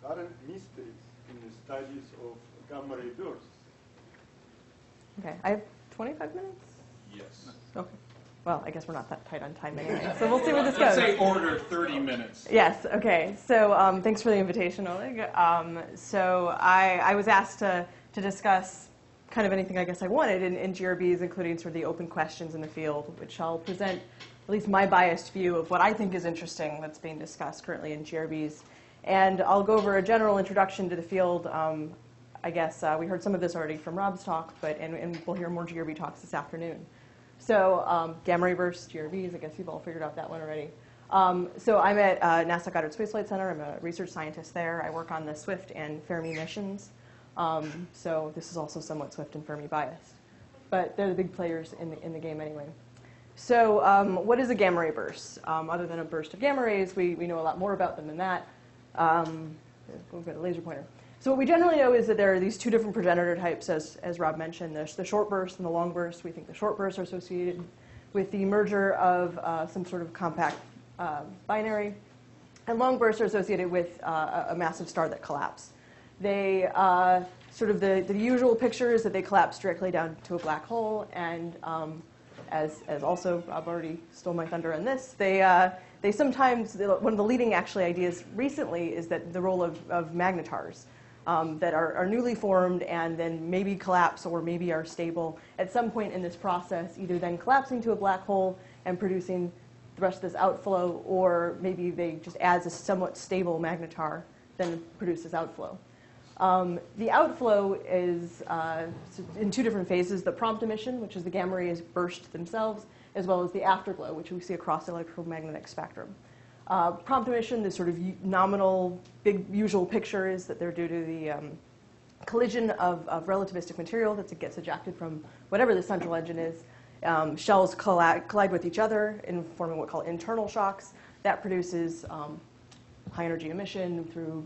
current mysteries in the studies of gamma ray bursts. Okay, I have 25 minutes? Yes. Okay. Well, I guess we're not that tight on time anyway, so we'll see where this Let's goes. say order 30 minutes. Yes, okay. So thanks for the invitation, Oleg. So I was asked to discuss kind of anything I guess I wanted in GRBs, including sort of the open questions in the field, which I'll present at least my biased view of what I think is interesting that's being discussed currently in GRBs. And I'll go over a general introduction to the field. I guess we heard some of this already from Rob's talk, and we'll hear more GRB talks this afternoon. So gamma ray bursts, GRBs, I guess you've all figured out that one already. So I'm at NASA Goddard Space Flight Center. I'm a research scientist there. I work on the Swift and Fermi missions. So this is also somewhat Swift and Fermi biased. But they're the big players in the game anyway. So what is a gamma ray burst? Other than a burst of gamma rays, we know a lot more about them than that. We've got a laser pointer. So what we generally know is that there are these two different progenitor types, as Rob mentioned. There's the short burst and the long burst. We think the short bursts are associated with the merger of some sort of compact binary. And long bursts are associated with a massive star that collapsed. They, sort of the usual picture is that they collapse directly down to a black hole. And as also Rob already stole my thunder on this, they sometimes, one of the leading actually ideas recently is that the role of magnetars. That are newly formed and then maybe collapse or maybe are stable at some point in this process, either then collapsing to a black hole and producing the rest of this outflow, or maybe they just adds a somewhat stable magnetar, then produces outflow. The outflow is in two different phases: the prompt emission, which is the gamma rays burst themselves, as well as the afterglow, which we see across the electromagnetic spectrum. Prompt emission, the sort of nominal, big usual picture is that they're due to the collision of relativistic material that gets ejected from whatever the central engine is. Shells collide with each other in forming what we call internal shocks. That produces high energy emission through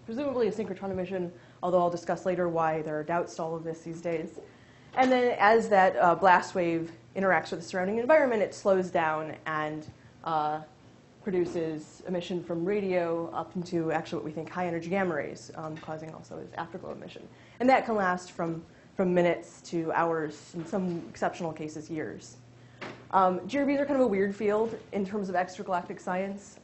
presumably a synchrotron emission, although I'll discuss later why there are doubts to all of this these days. And then as that blast wave interacts with the surrounding environment, it slows down and produces emission from radio up into actually what we think high energy gamma rays, causing also this afterglow emission. And that can last from minutes to hours, in some exceptional cases, years. GRBs are kind of a weird field in terms of extragalactic science.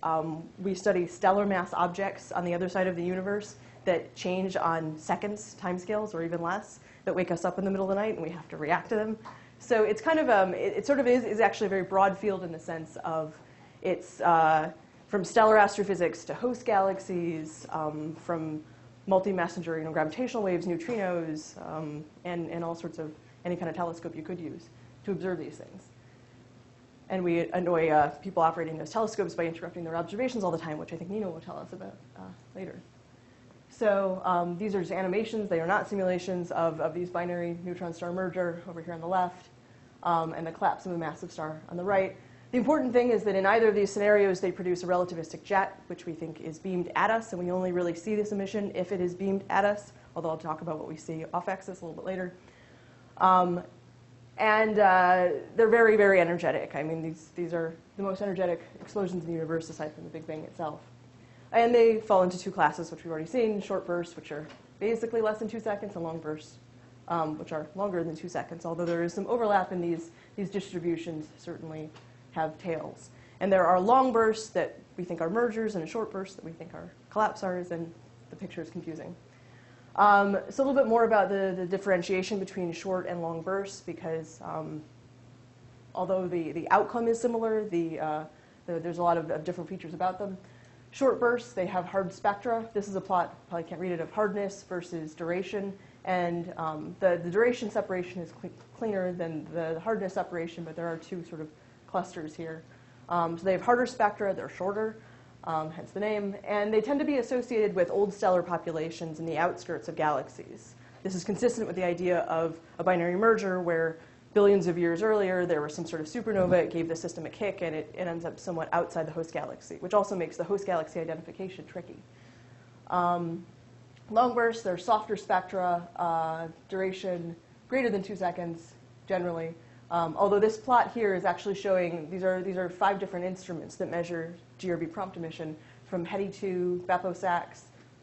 We study stellar mass objects on the other side of the universe that change on seconds, timescales, or even less, that wake us up in the middle of the night and we have to react to them. So it's kind of, it sort of is actually a very broad field in the sense of it's from stellar astrophysics to host galaxies, from multi-messenger gravitational waves, neutrinos, and all sorts of any kind of telescope you could use to observe these things. And we annoy people operating those telescopes by interrupting their observations all the time, which I think Nino will tell us about later. So these are just animations. They are not simulations of these binary neutron-star merger over here on the left, and the collapse of a massive star on the right. The important thing is that in either of these scenarios, they produce a relativistic jet, which we think is beamed at us, and we only really see this emission if it is beamed at us, although I'll talk about what we see off-axis a little bit later. And they're very, very energetic. I mean, these are the most energetic explosions in the universe, aside from the Big Bang itself. And they fall into two classes, which we've already seen: short bursts, which are basically less than 2 seconds, and long bursts, which are longer than 2 seconds, although there is some overlap in these distributions, certainly have tails. And there are long bursts that we think are mergers and short bursts that we think are collapsars, and the picture is confusing. So a little bit more about the differentiation between short and long bursts, because although the outcome is similar, there's a lot of different features about them. Short bursts, they have hard spectra. This is a plot, probably can't read it, of hardness versus duration. And the duration separation is cleaner than the hardness separation, but there are two sort of clusters here. So they have harder spectra, they're shorter, hence the name, and they tend to be associated with old stellar populations in the outskirts of galaxies. This is consistent with the idea of a binary merger where billions of years earlier there was some sort of supernova, it gave the system a kick, and it ends up somewhat outside the host galaxy, which also makes the host galaxy identification tricky. Long bursts, they're softer spectra, duration greater than 2 seconds generally. Although this plot here is actually showing, these are 5 different instruments that measure GRB prompt emission from HETI 2, BepOSAX,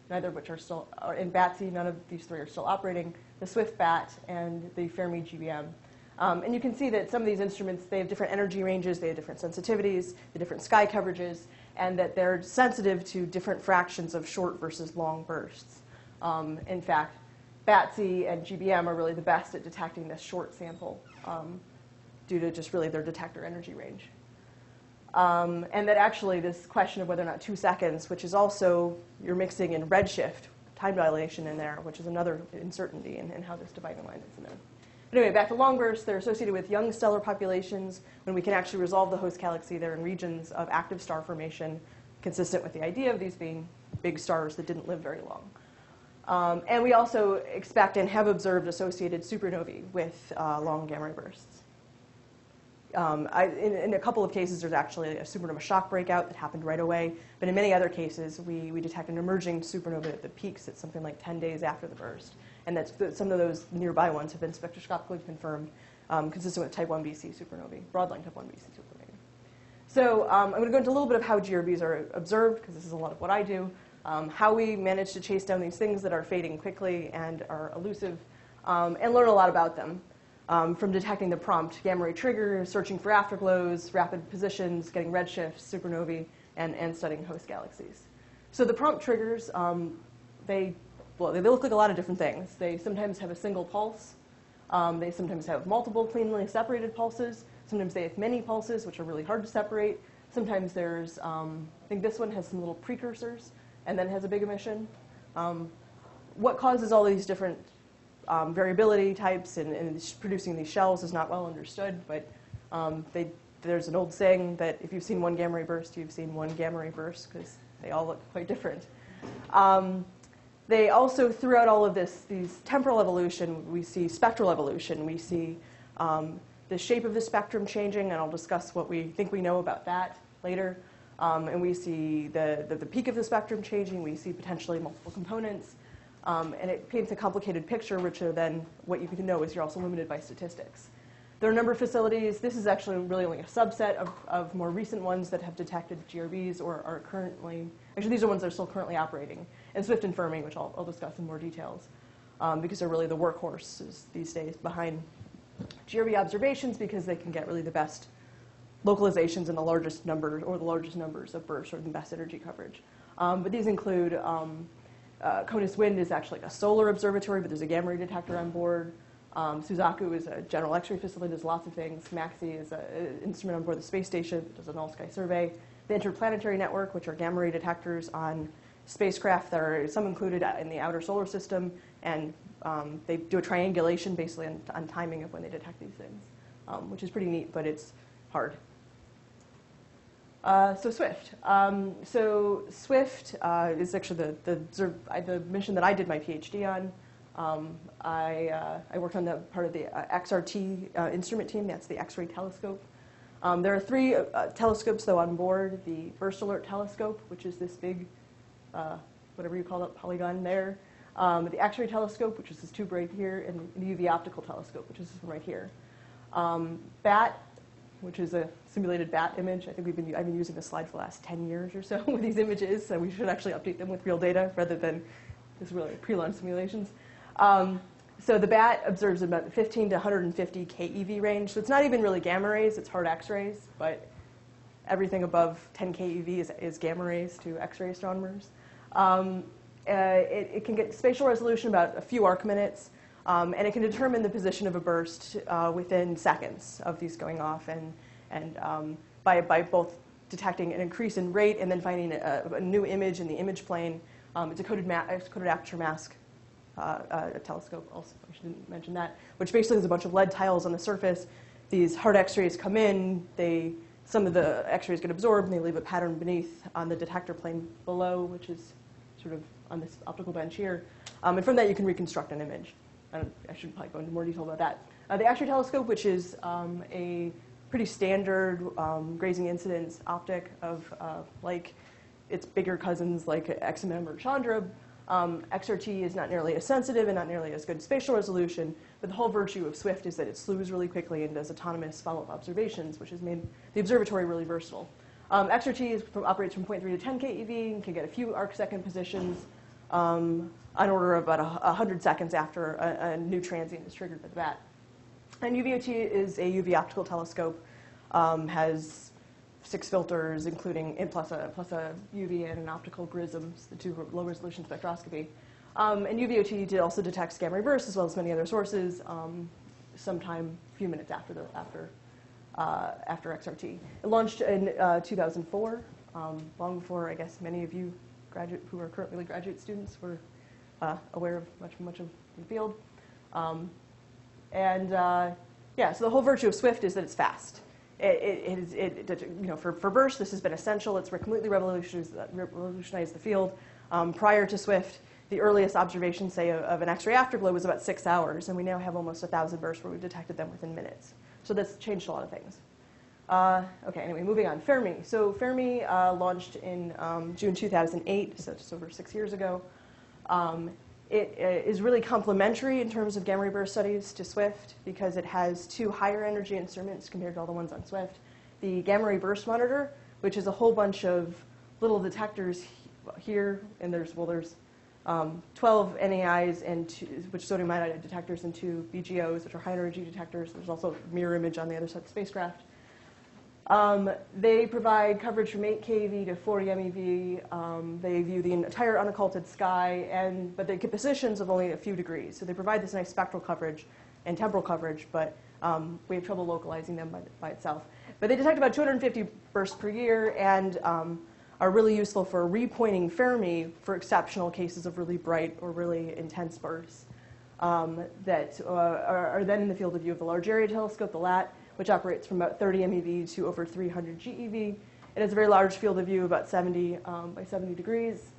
neither of which are still, in BATSI, none of these 3 are still operating, the Swift BAT, and the Fermi GBM. And you can see that some of these instruments, they have different energy ranges, they have different sensitivities, the different sky coverages, and that they're sensitive to different fractions of short versus long bursts. In fact, BATSI and GBM are really the best at detecting this short sample due to just really their detector energy range. And that actually this question of whether or not 2 seconds, which is also, you're mixing in redshift, time dilation in there, which is another uncertainty in how this dividing line is in there. But anyway, back to long bursts, they're associated with young stellar populations. When we can actually resolve the host galaxy, they're in regions of active star formation, consistent with the idea of these being big stars that didn't live very long. And we also expect and have observed associated supernovae with long gamma ray bursts. In a couple of cases, there's actually a supernova shock breakout that happened right away. But in many other cases, we detect an emerging supernova that peaks at something like 10 days after the burst. And some of those nearby ones have been spectroscopically confirmed, consistent with type 1b/c supernovae, broad-line type 1b/c supernovae. So I'm going to go into a little bit of how GRBs are observed, because this is a lot of what I do, how we manage to chase down these things that are fading quickly and are elusive, and learn a lot about them. From detecting the prompt gamma ray trigger, searching for afterglows, rapid positions, getting redshifts, supernovae, and studying host galaxies. So the prompt triggers, they look like a lot of different things. They sometimes have a single pulse. They sometimes have multiple cleanly separated pulses. Sometimes they have many pulses, which are really hard to separate. Sometimes there's, I think this one has some little precursors and then has a big emission. What causes all these different variability types and producing these shells is not well understood, but there's an old saying that if you've seen one gamma ray burst, you've seen one gamma ray burst, because they all look quite different. They also, throughout all of these temporal evolution, we see spectral evolution. We see the shape of the spectrum changing, and I'll discuss what we think we know about that later. And we see the peak of the spectrum changing. We see potentially multiple components. And it paints a complicated picture, which then what you can know is you're also limited by statistics. There are a number of facilities. This is actually really only a subset of more recent ones that have detected GRBs or are currently, actually these are ones that are still currently operating, and Swift and Fermi, which I'll discuss in more details, because they're really the workhorses these days behind GRB observations, because they can get really the best localizations in the largest numbers of bursts or the best energy coverage. But these include Conus Wind is actually like a solar observatory, but there's a gamma ray detector on board. Suzaku is a general X-ray facility, does lots of things. MAXI is an instrument on board the space station that does an all-sky survey. The Interplanetary Network, which are gamma ray detectors on spacecraft. There are some included in the outer solar system, and they do a triangulation basically on timing of when they detect these things, which is pretty neat, but it's hard. So Swift. So Swift is actually the mission that I did my PhD on. I worked on the part of the XRT instrument team. That's the X-ray telescope. There are 3 telescopes, though, on board. The Burst Alert Telescope, which is this big, whatever you call it, polygon there. The X-ray telescope, which is this tube right here, and the UV optical telescope, which is this one right here. BAT, which is a simulated BAT image. I think I've been using this slide for the last 10 years or so with these images, so we should actually update them with real data rather than just really pre-launch simulations. So the BAT observes about 15 to 150 keV range. So it's not even really gamma rays, it's hard X-rays, but everything above 10 keV is gamma rays to X-ray astronomers. It can get spatial resolution about a few arc minutes, and it can determine the position of a burst within seconds of these going off, and by both detecting an increase in rate and then finding a new image in the image plane. It's a coded aperture mask telescope, also I shouldn't mention that, which basically has a bunch of lead tiles on the surface. These hard X-rays come in, some of the X-rays get absorbed, and they leave a pattern beneath on the detector plane below, which is sort of on this optical bench here. And from that, you can reconstruct an image. I should probably go into more detail about that. The X-ray telescope, which is a pretty standard grazing incidence optic of like its bigger cousins like XMM or Chandra. XRT is not nearly as sensitive and not nearly as good spatial resolution, but the whole virtue of SWIFT is that it slews really quickly and does autonomous follow-up observations, which has made the observatory really versatile. XRT operates from 0.3 to 10 keV and can get a few arc-second positions on order of about 100 seconds after a new transient is triggered by the bat. And UVOT is a UV optical telescope, has 6 filters, including plus a UV and an optical prisms, the 2 low-resolution spectroscopy. And UVOT also detects gamma ray bursts as well as many other sources, sometime a few minutes after XRT. It launched in 2004, long before I guess many of you who are currently graduate students were aware of much of the field. Yeah, so the whole virtue of SWIFT is that it's fast. For bursts, this has been essential. It's completely revolutionized the field. Prior to SWIFT, the earliest observation, say, of an X-ray afterglow was about 6 hours, and we now have almost 1,000 bursts where we've detected them within minutes. So that's changed a lot of things. Okay, anyway, moving on. Fermi. So Fermi launched in June 2008, so just over 6 years ago. It is really complementary in terms of gamma ray burst studies to SWIFT because it has 2 higher energy instruments compared to all the ones on SWIFT. The gamma ray burst monitor, which is a whole bunch of little detectors here, and there's 12 NAIs and 2, which sodium iodide detectors, and 2 BGOs, which are high energy detectors. There's also a mirror image on the other side of the spacecraft. They provide coverage from 8 keV to 40 MeV. They view the entire unocculted sky, but they get positions of only a few degrees. So they provide this nice spectral coverage and temporal coverage, but we have trouble localizing them by itself. But they detect about 250 bursts per year and are really useful for repointing Fermi for exceptional cases of really bright or really intense bursts that are then in the field of view of the Large Area Telescope, the LAT, which operates from about 30 MeV to over 300 GeV. It has a very large field of view, about 70 by 70 degrees.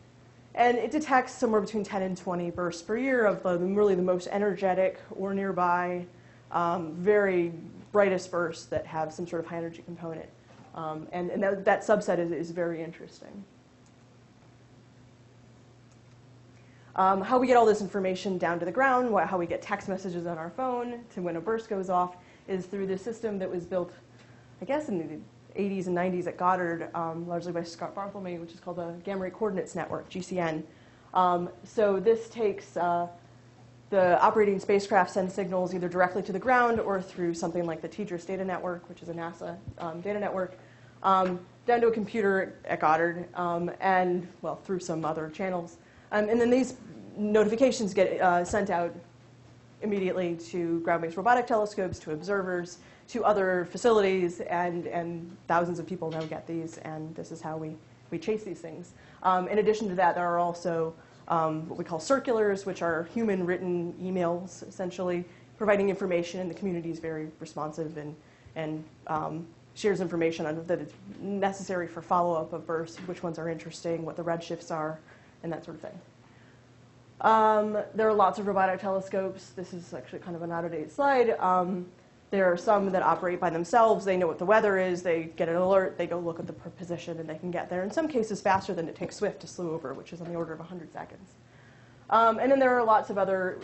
And it detects somewhere between 10 and 20 bursts per year of really the most energetic or nearby, very brightest bursts that have some sort of high energy component. And that subset is very interesting. How we get all this information down to the ground, how we get text messages on our phone to when a burst goes off, is through this system that was built, I guess, in the 80s and 90s at Goddard, largely by Scott Barthelme, which is called the Gamma Ray Coordinates Network, GCN. So this takes the operating spacecraft sends signals either directly to the ground or through something like the TDRS data network, which is a NASA data network, down to a computer at Goddard, and, well, through some other channels. And then these notifications get sent out immediately to ground-based robotic telescopes, to observers, to other facilities, and thousands of people now get these, and this is how we chase these things. In addition to that, there are also what we call circulars, which are human-written emails, essentially, providing information, and the community is very responsive and shares information on that is necessary for follow-up of bursts, which ones are interesting, what the redshifts are, and that sort of thing. There are lots of robotic telescopes. This is actually kind of an out-of-date slide. There are some that operate by themselves. They know what the weather is. They get an alert. They go look at the position, and they can get there. In some cases, faster than it takes SWIFT to slew over, which is on the order of 100 seconds. And then there are lots of other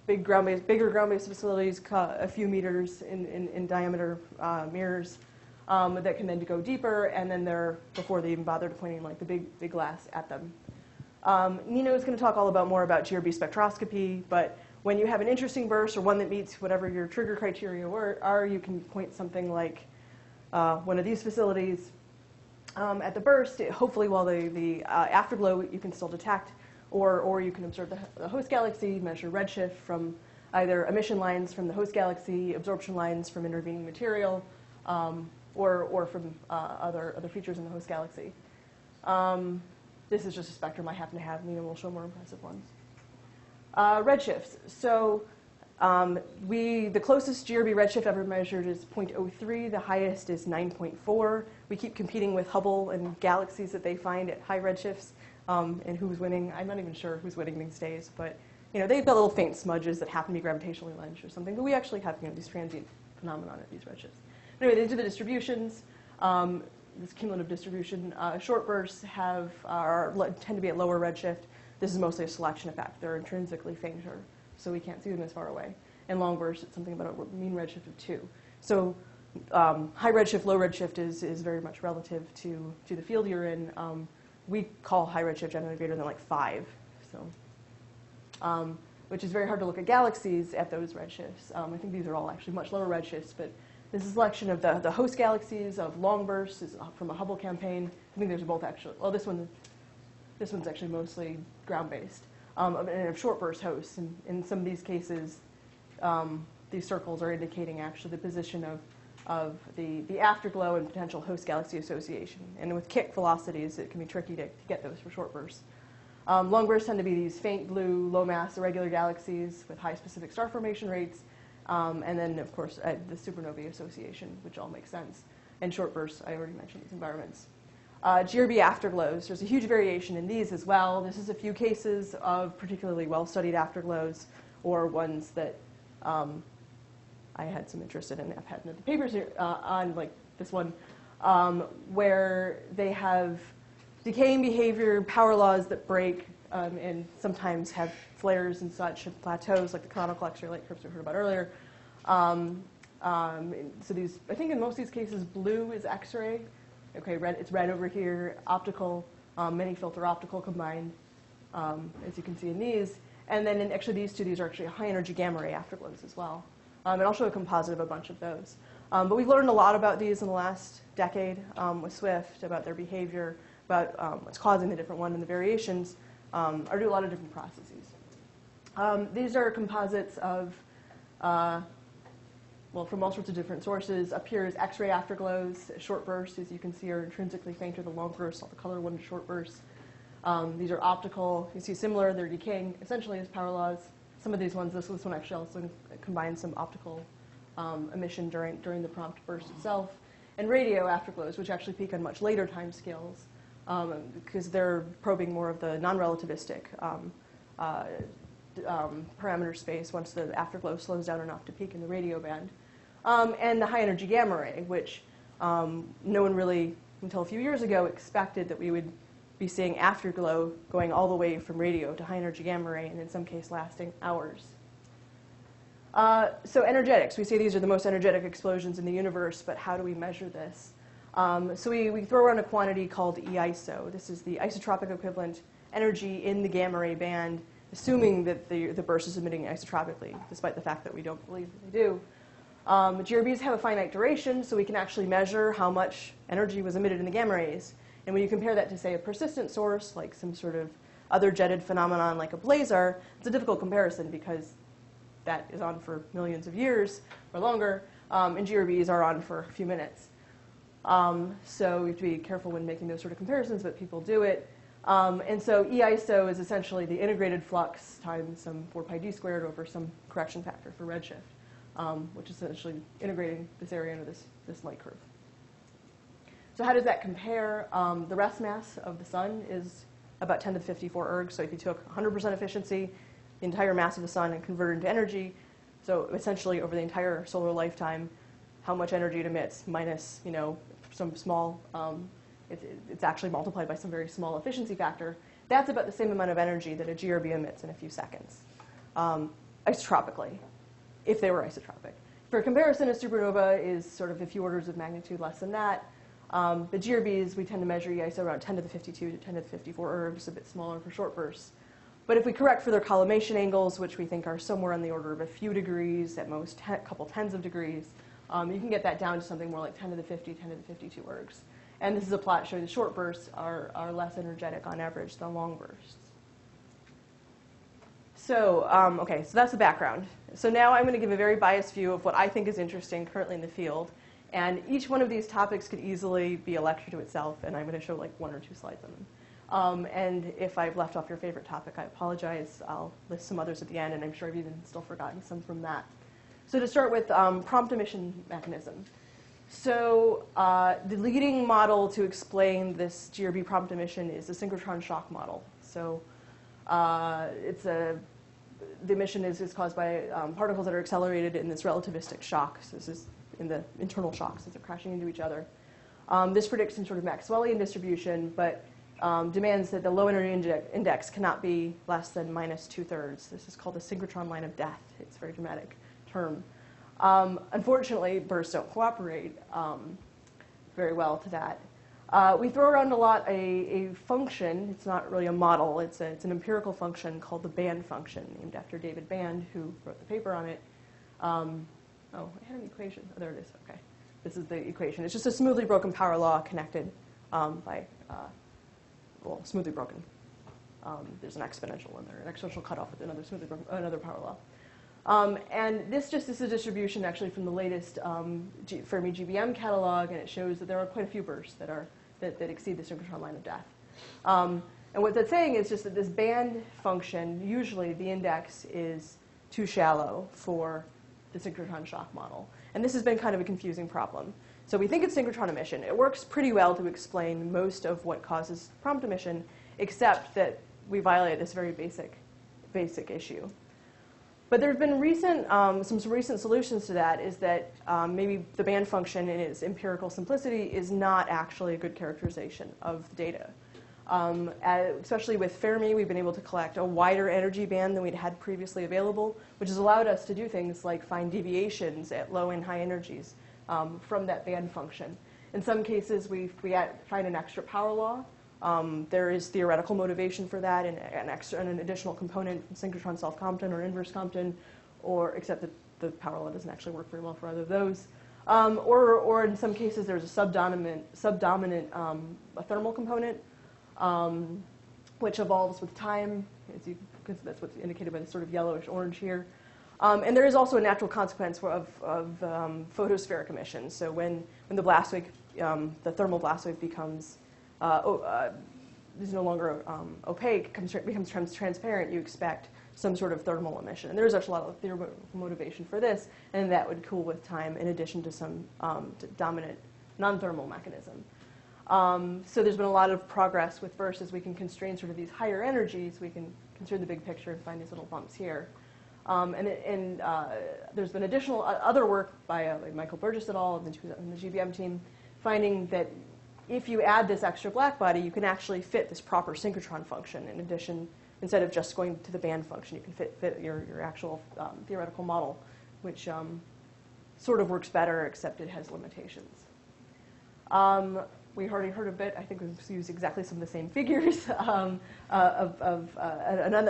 bigger ground-based facilities, a few meters in diameter mirrors that can then go deeper, and then they're, before they even bother pointing like the big glass at them. Nino is going to talk more about GRB spectroscopy, but when you have an interesting burst or one that meets whatever your trigger criteria are, you can point something like one of these facilities at the burst. Hopefully, while the afterglow you can still detect, or you can observe the host galaxy, measure redshift from either emission lines from the host galaxy, absorption lines from intervening material, or from other features in the host galaxy. This is just a spectrum I happen to have. Nina will show more impressive ones. Redshifts. So the closest GRB redshift ever measured is 0.03. The highest is 9.4. We keep competing with Hubble and galaxies that they find at high redshifts. And who's winning? I'm not even sure who's winning these days. But they've got little faint smudges that happen to be gravitationally lensed or something. But we actually have these transient phenomenon at these redshifts. Anyway, these are the distributions. This cumulative distribution. Short bursts tend to be at lower redshift. this is mostly a selection effect. They're intrinsically fainter, so we can't see them as far away. And long bursts, it's something about a mean redshift of 2. So high redshift, low redshift is very much relative to the field you're in. We call high redshift generally greater than like 5, so which is very hard to look at galaxies at those redshifts. I think these are all actually much lower redshifts, but this is a selection of the host galaxies of long bursts is from a Hubble campaign. I think there's both actually. Well, this one's actually mostly ground-based, and of short burst hosts. And in some of these cases, these circles are indicating actually the position of the afterglow and potential host galaxy association. And with kick velocities, it can be tricky to get those for short bursts. Long bursts tend to be these faint blue, low-mass, irregular galaxies with high specific star formation rates. And then, of course, the supernovae association, which all makes sense. And short bursts, I already mentioned these environments. GRB afterglows, there's a huge variation in these as well. This is a few cases of particularly well-studied afterglows, or ones that I had some interest in, and I've had the papers on, like this one, where they have decaying behavior, power laws that break, and sometimes have flares and such, and plateaus like the canonical X-ray light curves we heard about earlier. So these, I think in most of these cases, blue is X-ray. Okay, it's red over here, optical, many filter optical combined, as you can see in these. And then actually these are actually high energy gamma ray afterglows as well. And I'll show a composite of a bunch of those. But we've learned a lot about these in the last decade with Swift, about their behavior, about what's causing the different one and the variations, or do a lot of different processes. These are composites of, well, from all sorts of different sources. Up here is X-ray afterglows. Short bursts, as you can see, are intrinsically fainter than long bursts. All the color one is short bursts. These are optical. You see similar. They're decaying essentially as power laws. Some of these ones, this one actually also combines some optical emission during the prompt burst itself. And radio afterglows, which actually peak on much later time scales, because they're probing more of the non-relativistic parameter space once the afterglow slows down enough to peak in the radio band. And the high energy gamma ray, which no one really, until a few years ago, expected that we would be seeing afterglow going all the way from radio to high energy gamma ray, and in some case lasting hours. So energetics, we say these are the most energetic explosions in the universe, but how do we measure this? So we throw around a quantity called EISO. This is the isotropic equivalent energy in the gamma ray band, assuming that the burst is emitting isotropically, despite the fact that we don't believe that they do. GRBs have a finite duration, so we can actually measure how much energy was emitted in the gamma rays. And when you compare that to, say, a persistent source, like some sort of other jetted phenomenon like a blazar, it's a difficult comparison because that is on for millions of years or longer, and GRBs are on for a few minutes. So we have to be careful when making those sort of comparisons, but people do it. And so EISO is essentially the integrated flux times some 4 pi d squared over some correction factor for redshift, which is essentially integrating this area into this light curve. So how does that compare? The rest mass of the sun is about 10 to the 54 erg. So if you took 100% efficiency, the entire mass of the sun, and converted into energy, so essentially over the entire solar lifetime, how much energy it emits minus, some small, it's actually multiplied by some very small efficiency factor. That's about the same amount of energy that a GRB emits in a few seconds, isotropically, if they were isotropic. For comparison, a supernova is sort of a few orders of magnitude less than that. The GRBs, we tend to measure EISO around 10 to the 52 to 10 to the 54 ergs, a bit smaller for short bursts. But if we correct for their collimation angles, which we think are somewhere on the order of a few degrees, at most a couple tens of degrees, you can get that down to something more like 10 to the 50, 10 to the 52 ergs. And this is a plot showing the short bursts are less energetic on average than long bursts. So, okay, so that's the background. So now I'm going to give a very biased view of what I think is interesting currently in the field. And each one of these topics could easily be a lecture to itself, and I'm going to show like 1 or 2 slides on them. And if I've left off your favorite topic, I apologize. I'll list some others at the end, and I'm sure I've even still forgotten some from that. So to start with, prompt emission mechanism. So the leading model to explain this GRB prompt emission is the synchrotron shock model. So the emission is caused by particles that are accelerated in this relativistic shock. So this is in the internal shocks as they're crashing into each other. This predicts some sort of Maxwellian distribution, but demands that the low energy index cannot be less than -2/3. This is called the synchrotron line of death. It's a very dramatic term. Unfortunately, bursts don't cooperate very well to that. We throw around a lot a function. It's not really a model. It's an empirical function called the band function, named after David Band, who wrote the paper on it. Oh, I had an equation. Oh, there it is. Okay. This is the equation. It's just a smoothly broken power law connected by, well, smoothly broken. There's an exponential in there, an exponential cutoff with another smoothly broken, another power law. And this is a distribution actually from the latest Fermi GBM catalog, and it shows that there are quite a few bursts that exceed the synchrotron line of death. And what that's saying is just that this band function, usually the index is too shallow for the synchrotron shock model. And this has been kind of a confusing problem. So we think it's synchrotron emission. It works pretty well to explain most of what causes prompt emission, except that we violate this very basic issue. But there have been some recent solutions to that, is that maybe the band function in its empirical simplicity is not actually a good characterization of the data. Especially with Fermi, we've been able to collect a wider energy band than we'd had previously available, which has allowed us to do things like find deviations at low and high energies from that band function. In some cases, we find an extra power law. There is theoretical motivation for that, and an additional component, synchrotron self-Compton or inverse Compton, except that the power law doesn't actually work very well for either of those. Or in some cases, there's a subdominant a thermal component, which evolves with time, because that's what's indicated by the sort of yellowish orange here. And there is also a natural consequence of photospheric emission. So when the blast wave, the thermal blast wave becomes is no longer opaque, becomes transparent, you expect some sort of thermal emission. And there's actually a lot of theoretical motivation for this, and that would cool with time in addition to some dominant non-thermal mechanism. So there's been a lot of progress with bursts as we can constrain sort of these higher energies. We can constrain the big picture and find these little bumps here. And there's been additional other work by Michael Burgess et al. In the GBM team, finding that if you add this extra black body, you can actually fit this proper synchrotron function. In addition, instead of just going to the band function, you can fit your actual theoretical model, which sort of works better, except it has limitations. We already heard a bit. I think we've used exactly some of the same figures.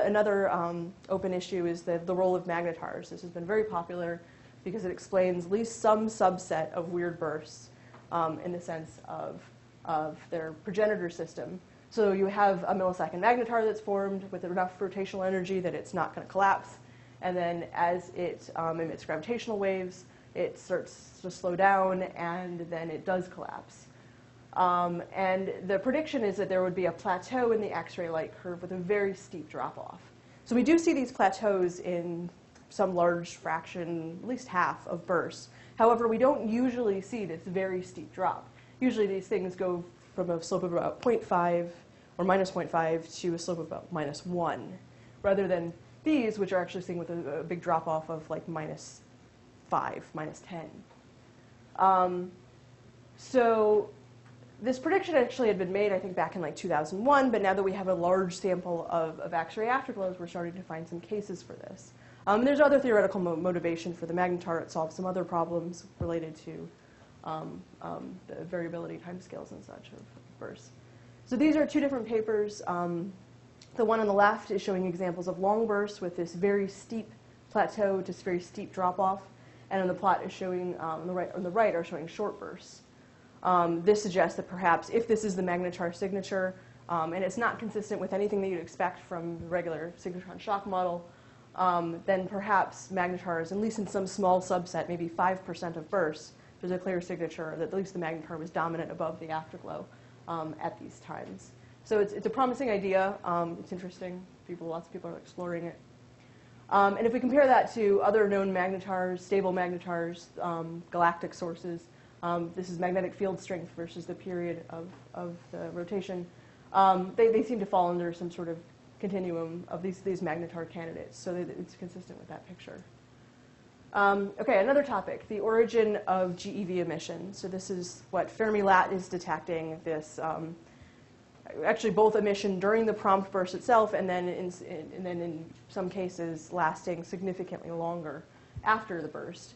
Another open issue is the role of magnetars. This has been very popular because it explains at least some subset of weird bursts in the sense of their progenitor system. So you have a millisecond magnetar that's formed with enough rotational energy that it's not going to collapse. And then as it emits gravitational waves, it starts to slow down, and then it does collapse. And the prediction is that there would be a plateau in the X-ray light curve with a very steep drop-off. So we do see these plateaus in some large fraction, at least half of bursts. However, we don't usually see this very steep drop. Usually these things go from a slope of about 0.5 or minus 0.5 to a slope of about -1, rather than these, which are actually seen with a big drop-off of like -5, -10. So this prediction actually had been made, I think, back in like 2001, but now that we have a large sample of X-ray afterglows, we're starting to find some cases for this. There's other theoretical motivation for the magnetar. It solves some other problems related to the variability timescales and such of bursts. So these are two different papers. The one on the left is showing examples of long bursts with this very steep plateau, just very steep drop-off, and on the plot is showing on the right are showing short bursts. This suggests that perhaps if this is the magnetar signature, and it's not consistent with anything that you'd expect from the regular synchrotron shock model, then perhaps magnetars, at least in some small subset, maybe 5% of bursts, there's a clear signature that at least the magnetar was dominant above the afterglow at these times. So it's a promising idea. It's interesting. Lots of people are exploring it. And if we compare that to other known magnetars, stable magnetars, galactic sources, this is magnetic field strength versus the period of the rotation. They seem to fall under some sort of continuum of these magnetar candidates, so it's consistent with that picture. Okay, another topic, the origin of GeV emission. So this is what Fermi-Lat is detecting, this actually both emission during the prompt burst itself, and then in some cases lasting significantly longer after the burst.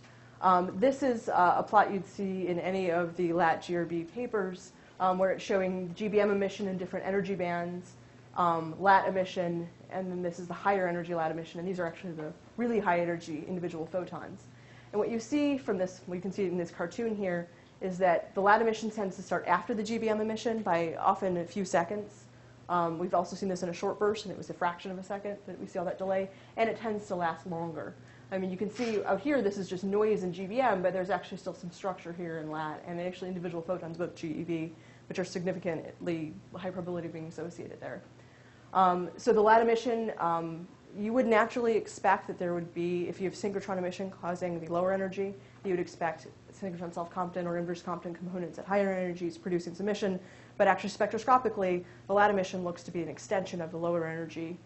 This is a plot you'd see in any of the LAT GRB papers, where it's showing GBM emission in different energy bands, LAT emission, and then this is the higher energy LAT emission, and these are actually the really high energy individual photons. And what you see from this, we can see it in this cartoon here, is that the LAT emission tends to start after the GBM emission by often a few seconds. We've also seen this in a short burst, and it was a fraction of a second that we see all that delay, and it tends to last longer. I mean, you can see out here, this is just noise in GBM, but there's actually still some structure here in LAT, and actually individual photons, both GeV, which are significantly high probability of being associated there. So the LAT emission, you would naturally expect that there would be, if you have synchrotron emission causing the lower energy, you would expect synchrotron self-Compton or inverse Compton components at higher energies producing some emission. But actually spectroscopically, the LAT emission looks to be an extension of the lower energy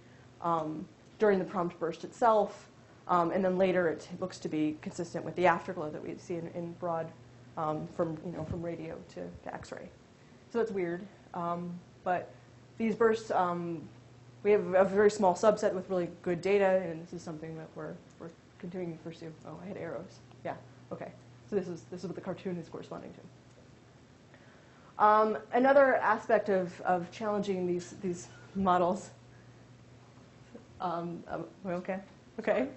during the prompt burst itself. And then later it looks to be consistent with the afterglow that we see in broad from radio to X-ray. So that's weird. But these bursts, we have a very small subset with really good data, and this is something that we're continuing to pursue. Oh, I had arrows. Yeah, okay. So this is what the cartoon is corresponding to. Another aspect of challenging these models, okay? Okay.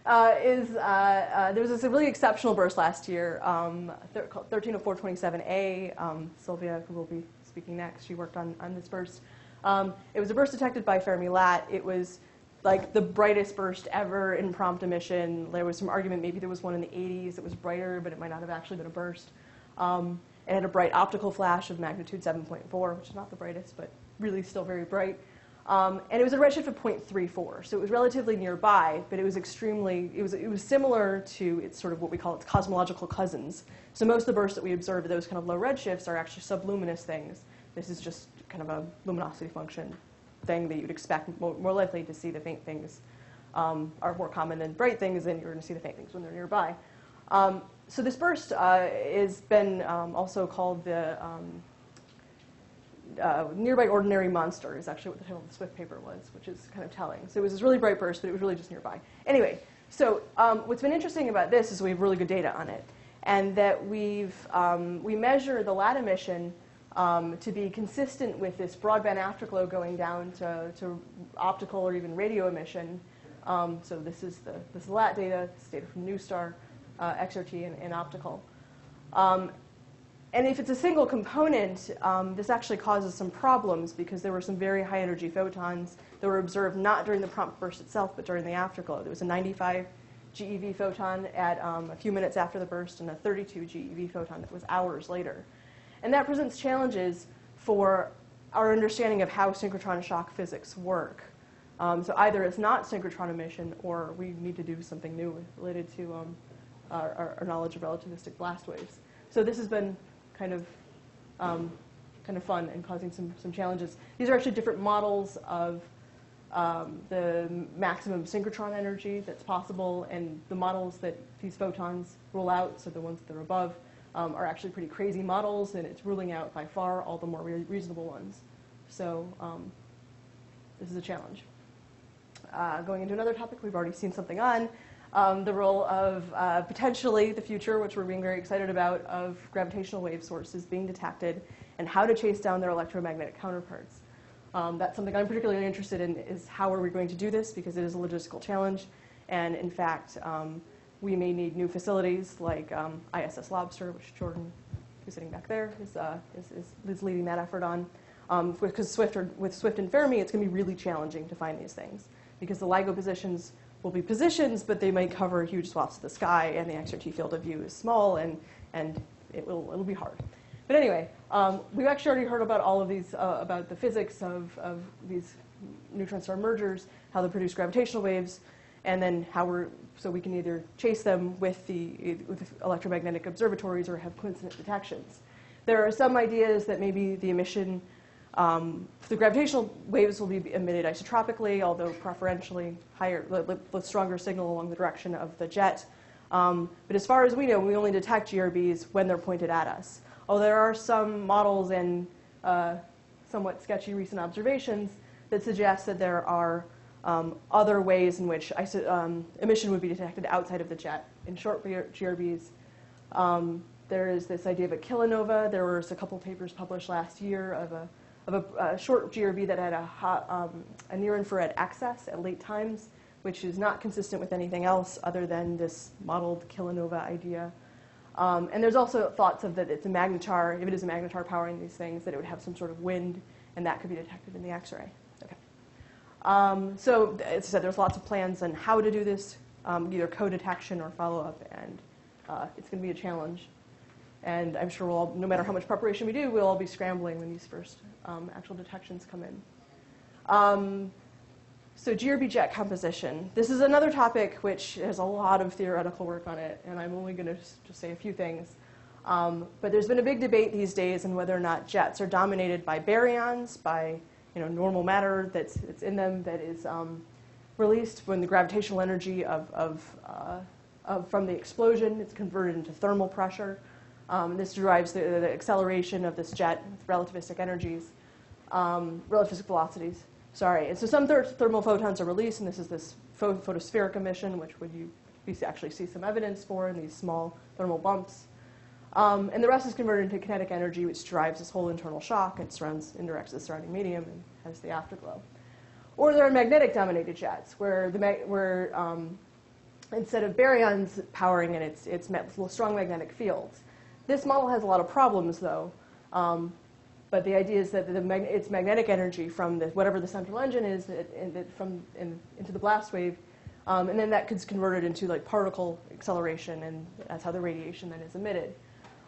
There was this really exceptional burst last year, called 130427A. Sylvia, who will be speaking next, she worked on this burst. It was a burst detected by Fermi-LAT. It was like the brightest burst ever in prompt emission. There was some argument maybe there was one in the 80s that was brighter, but it might not have actually been a burst. It had a bright optical flash of magnitude 7.4, which is not the brightest, but really still very bright. And it was a redshift of 0.34, so it was relatively nearby, but it was it was similar to its sort of what we call its cosmological cousins. So most of the bursts that we observe at those kind of low redshifts are actually subluminous things. This is just kind of a luminosity function thing that you'd expect more likely to see the faint things are more common than bright things, and you're going to see the faint things when they're nearby. So this burst has been also called the nearby ordinary monster is actually what the title of the Swift paper was, which is kind of telling. So it was this really bright burst, but it was really just nearby. Anyway, so what's been interesting about this is we have really good data on it, and that we measure the LAT emission to be consistent with this broadband afterglow going down to optical or even radio emission. So this is LAT data, this data from NuSTAR, XRT, and optical. And if it's a single component, this actually causes some problems because there were some very high energy photons that were observed not during the prompt burst itself, but during the afterglow. There was a 95 GeV photon at a few minutes after the burst and a 32 GeV photon that was hours later. And that presents challenges for our understanding of how synchrotron shock physics work. So either it's not synchrotron emission, or we need to do something new related to our knowledge of relativistic blast waves. So this has been kind of fun and causing some challenges. These are actually different models of the maximum synchrotron energy that's possible, and the models that these photons rule out, so the ones that are above, are actually pretty crazy models, and it's ruling out by far all the more reasonable ones. So this is a challenge. Going into another topic we've already seen something on, the role of potentially the future, which we're being very excited about, of gravitational wave sources being detected and how to chase down their electromagnetic counterparts. That's something I'm particularly interested in, is how are we going to do this, because it is a logistical challenge. And in fact, we may need new facilities like ISS Lobster, which Jordan, who's sitting back there, is leading that effort on. Because with Swift and Fermi, it's going to be really challenging to find these things, because the LIGO positions will be positions, but they might cover huge swaths of the sky, and the XRT field of view is small, and it'll be hard. But anyway, we've actually already heard about all of these, about the physics of these neutron star mergers, how they produce gravitational waves, and then so we can either chase them with the electromagnetic observatories or have coincident detections. There are some ideas that maybe the emission, the gravitational waves will be emitted isotropically, although preferentially higher, with stronger signal along the direction of the jet. But as far as we know, we only detect GRBs when they're pointed at us. Although there are some models and somewhat sketchy recent observations that suggest that there are other ways in which emission would be detected outside of the jet. In short GRBs, there is this idea of a kilonova. There was a couple papers published last year of a short GRB that had a near-infrared access at late times, which is not consistent with anything else other than this modeled kilonova idea. And there's also thoughts of that it's a magnetar, if it is a magnetar powering these things, that it would have some sort of wind, and that could be detected in the X-ray. Okay. So as I said, there's lots of plans on how to do this, either co-detection or follow-up, and it's going to be a challenge. And I'm sure we'll all, no matter how much preparation we do, we'll all be scrambling when these first actual detections come in. So GRB jet composition. This is another topic which has a lot of theoretical work on it, and I'm only going to just say a few things. But there's been a big debate these days on whether or not jets are dominated by baryons, by normal matter that's in them that is released when the gravitational energy from the explosion is converted into thermal pressure. This derives the acceleration of this jet with relativistic energies, relativistic velocities. Sorry. And so some thermal photons are released, and this is this photospheric emission, which we actually see some evidence for in these small thermal bumps. And the rest is converted into kinetic energy, which drives this whole internal shock and indirects the surrounding medium and has the afterglow. Or there are magnetic-dominated jets, where instead of baryons powering it, it's strong magnetic fields. This model has a lot of problems, though. But the idea is that it's magnetic energy from whatever the central engine is into the blast wave, and then that gets converted into particle acceleration, and that's how the radiation then is emitted.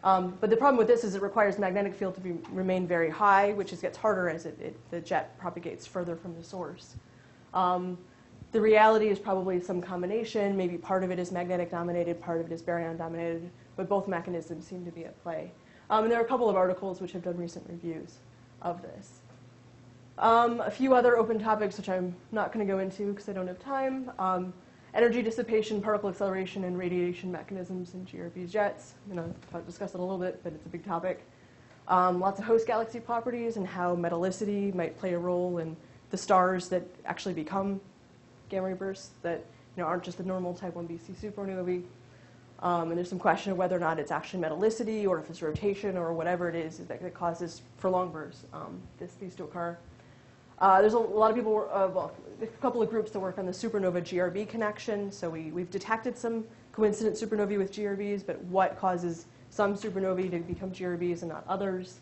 But the problem with this is it requires magnetic field to remain very high, which gets harder as the jet propagates further from the source. The reality is probably some combination. Maybe part of it is magnetic dominated, part of it is baryon dominated, but both mechanisms seem to be at play. And there are a couple of articles which have done recent reviews of this. A few other open topics, which I'm not going to go into because I don't have time. Energy dissipation, particle acceleration, and radiation mechanisms in GRB jets. I'm going to discuss it a little bit, but it's a big topic. Lots of host galaxy properties and how metallicity might play a role in the stars that actually become gamma ray bursts that aren't just the normal type 1b supernovae. And there's some question of whether or not it's actually metallicity or if it's rotation or whatever it is that causes prolonged bursts these to occur. There's a lot of people, a couple of groups that work on the supernova GRB connection. So we've detected some coincident supernovae with GRBs, but what causes some supernovae to become GRBs and not others?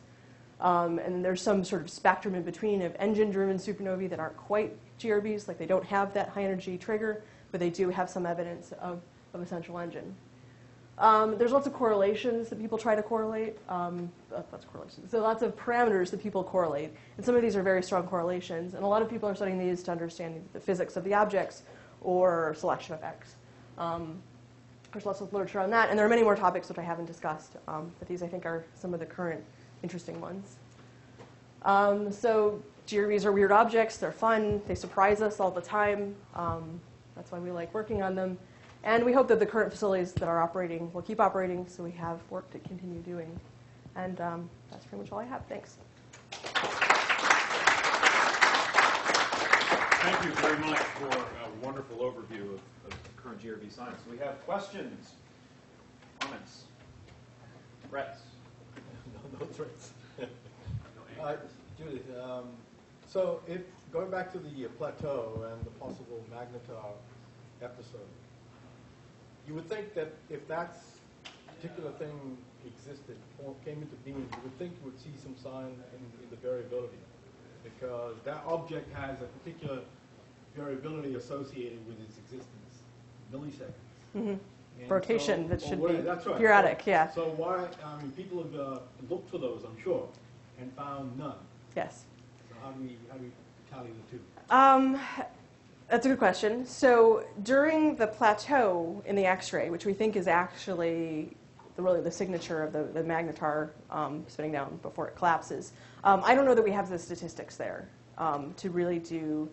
And there's some sort of spectrum in between of engine-driven supernovae that aren't quite GRBs, like they don't have that high energy trigger, but they do have some evidence of a central engine. There's lots of correlations that people try to correlate. That's correlations. So lots of parameters that people correlate. And some of these are very strong correlations. And a lot of people are studying these to understand the physics of the objects or selection effects. There's lots of literature on that. And there are many more topics which I haven't discussed. But these, I think, are some of the current interesting ones. So GRBs are weird objects. They're fun. They surprise us all the time. That's why we like working on them. And we hope that the current facilities that are operating will keep operating, so we have work to continue doing. And that's pretty much all I have. Thanks. Thank you very much for a wonderful overview of current GRB science. We have questions, comments, threats. No threats. Judith, so if going back to the plateau and the possible magnetar episode, you would think that if that particular thing existed or came into being, you would think you would see some sign in the variability, because that object has a particular variability associated with its existence, milliseconds. Mm-hmm. Rotation that should be that's right. periodic, yeah. So why? I mean, people have looked for those, I'm sure, and found none. Yes. So how do we tally the two? That's a good question. So during the plateau in the X-ray, which we think is actually really the signature of the magnetar spinning down before it collapses, I don't know that we have the statistics there to really do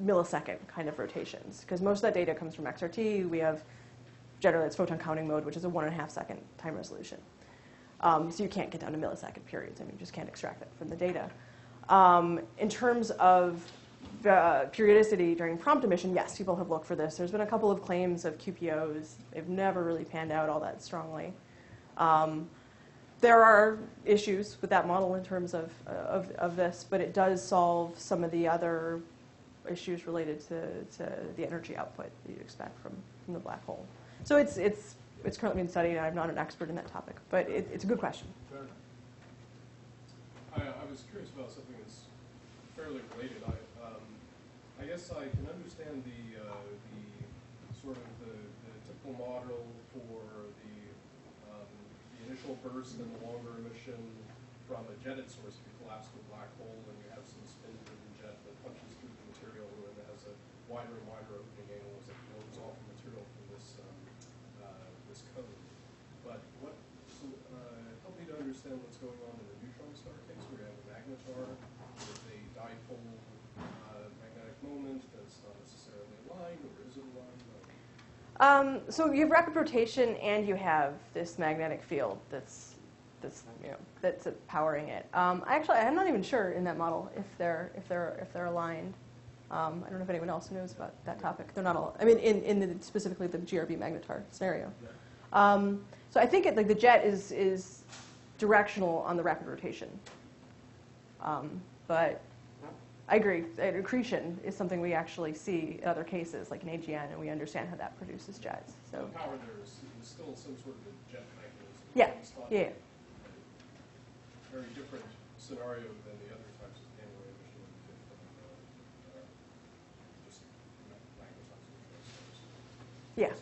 millisecond kind of rotations, because most of that data comes from XRT. We have generally it's photon counting mode, which is a 1.5 second time resolution. So you can't get down to millisecond periods. I mean, you just can't extract that from the data. In terms of periodicity during prompt emission, yes, people have looked for this. There's been a couple of claims of QPOs. They've never really panned out all that strongly. There are issues with that model in terms of this, but it does solve some of the other issues related to the energy output that you'd expect from the black hole. So it's currently being studied, and I'm not an expert in that topic, but it's a good question. I was curious about something that's fairly related. I guess I can understand the sort of the typical model for the initial burst and the longer emission from a jetted source. If you collapse to a black hole and you have some spin-driven jet that punches through the material and it has a wider and wider opening angle as it blows off the material from this cone. But help me to understand what's going on in the neutron star case, where you have a magnetar with a dipole magnetic moment that's not necessarily aligned, or is it aligned? So you have rapid rotation, and you have this magnetic field that's powering it. I'm not even sure in that model if they're aligned. I don't know if anyone else knows about that topic. They're not all. I mean, specifically the GRB magnetar scenario. So I think the jet is directional on the rapid rotation. But I agree. Accretion is something we actually see in other cases, like in AGN, and we understand how that produces jets. So the power there is still some sort of a jet mechanism. Yeah. Very different scenario than the other types of gamma ray emission that we get from just magnetizing.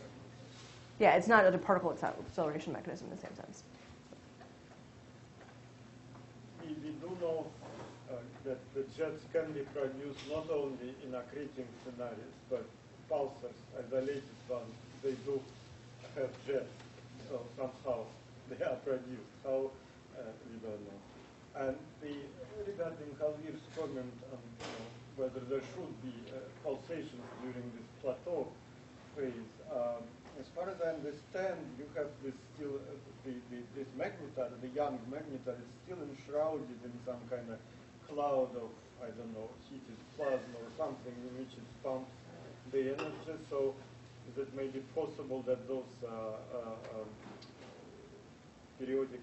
Yeah, it's not a particle acceleration mechanism in the same sense. We do know that the jets can be produced not only in accreting scenarios, but pulsars, isolated ones, they do have jets. So somehow they are produced. How, we don't know. And regarding Javier's comment on whether there should be pulsations during this plateau phase, as far as I understand, you have this still, this magnetar, the young magnetar is still enshrouded in some kind of cloud of, I don't know, heated plasma or something in which it pumps the energy. So is it maybe possible that those periodic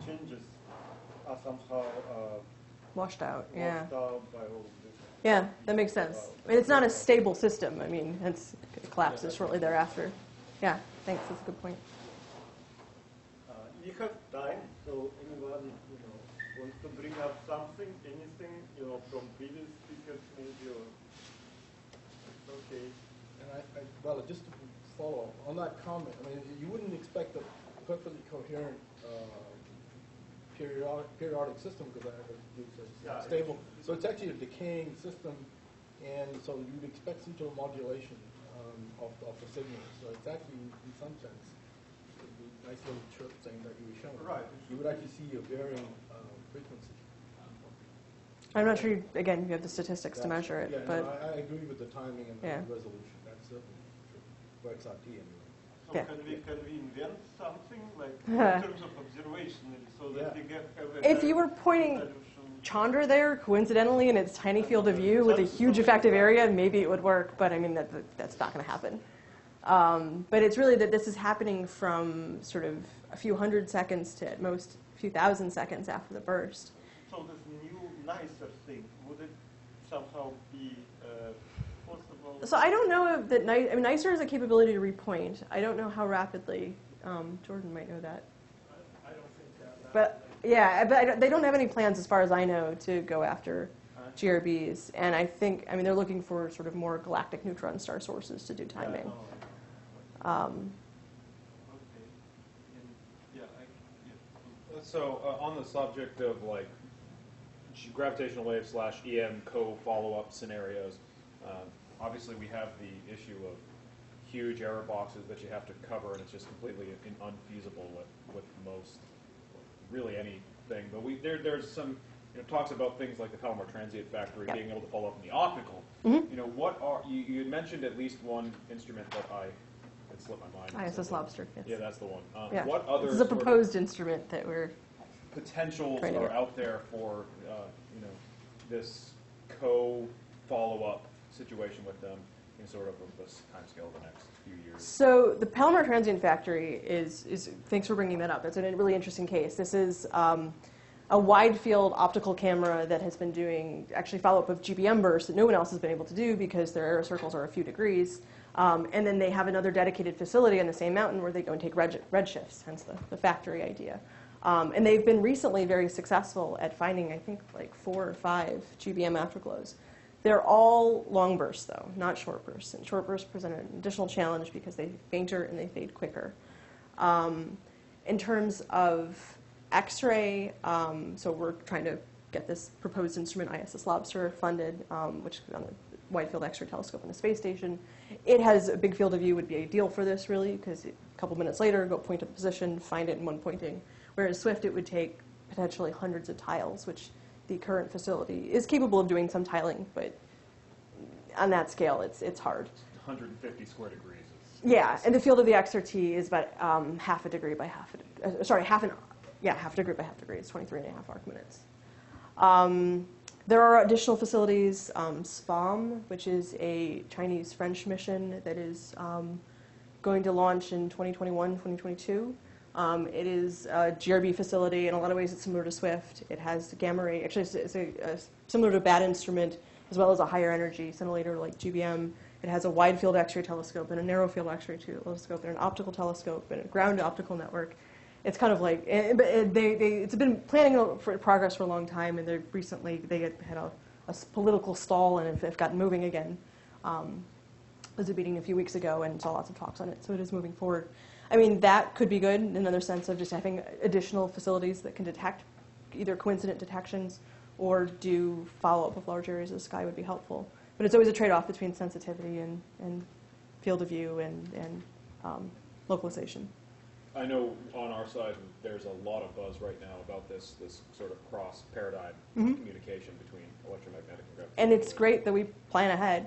changes are somehow washed out by all this? Yeah, that makes sense. I mean, it's not a stable system. I mean, it collapses shortly thereafter. Yeah, thanks. That's a good point. We have time, so anyone wants to bring up something, anything from previous speakers, maybe, or it's okay. And well, just to follow up on that comment, I mean, you wouldn't expect a perfectly coherent periodic system because it's stable. So it's actually a decaying system, and so you'd expect some sort of modulation of the signal. So it's actually, in some sense, a nice little chirp thing that you were showing. Right. You would actually see a varying frequency. I'm not sure, again, you have the statistics to measure it. Yeah, but no, I agree with the timing and the resolution. That's certainly true. For XRT, anyway. So can we invent something like in terms of observation, so that we have if you were pointing Chandra there, coincidentally, in its tiny field of view with a huge effective area, maybe it would work, but I mean, that's not going to happen. But it's really that this is happening from sort of a few hundred seconds to at most a few thousand seconds after the burst. So this new, nicer thing, would it somehow be possible? So I don't know if that nicer has a capability to repoint. I don't know how rapidly. Jordan might know that. I don't think that. But yeah, but they don't have any plans, as far as I know, to go after GRBs. And I think, they're looking for sort of more galactic neutron star sources to do timing. So on the subject of like gravitational wave / EM co-follow-up scenarios, obviously we have the issue of huge error boxes that you have to cover, and it's just completely unfeasible with most, really anything. But there's some talks about things like the Palomar Transient Factory being able to follow up in the optical. What are you had mentioned at least one instrument that it slipped my mind. ISS Lobster. Yes. Yeah, that's the one. Yeah. What other? This is a proposed instrument that we're potentials Trying to are get- out there for this co-follow-up situation with them in sort of a time scale of the next few years? So the Palomar Transient Factory is thanks for bringing that up. It's a really interesting case. This is a wide field optical camera that has been doing actually follow-up of GBM bursts that no one else has been able to do because their aerocircles are a few degrees. And then they have another dedicated facility on the same mountain where they go and take redshifts, hence the factory idea. And they've been recently very successful at finding, I think, like 4 or 5 GBM afterglows. They're all long bursts, though, not short bursts. And short bursts present an additional challenge because they're fainter and they fade quicker. In terms of X-ray, so we're trying to get this proposed instrument, ISS Lobster, funded, which is on the Wide Field X-ray Telescope on the space station. It has a big field of view, would be ideal for this, really, because a couple minutes later, go point to the position, find it in one pointing. Whereas Swift, it would take potentially hundreds of tiles, which the current facility is capable of doing some tiling, but on that scale, it's hard. 150 square degrees. Yeah, and the field of the XRT is about half a degree by half a degree. Half a degree by half a degree. It's 23.5 arc minutes. There are additional facilities, SPOM, which is a Chinese-French mission that is going to launch in 2021, 2022. It is a GRB facility. In a lot of ways, it's similar to Swift. It has gamma ray. Actually, it's similar to a BAT instrument, as well as a higher energy scintillator like GBM. It has a wide field X-ray telescope and a narrow field X-ray telescope and an optical telescope and a ground optical network. It's kind of like it's been planning for progress for a long time, and they had a political stall and have gotten moving again. I was at a meeting a few weeks ago and saw lots of talks on it, so it is moving forward. I mean, that could be good in another sense of just having additional facilities that can detect either coincident detections or do follow-up with large areas of the sky would be helpful. But it's always a trade-off between sensitivity and field of view and localization. I know on our side there's a lot of buzz right now about this sort of cross-paradigm communication between electromagnetic and gravitational. And it's great that we plan ahead.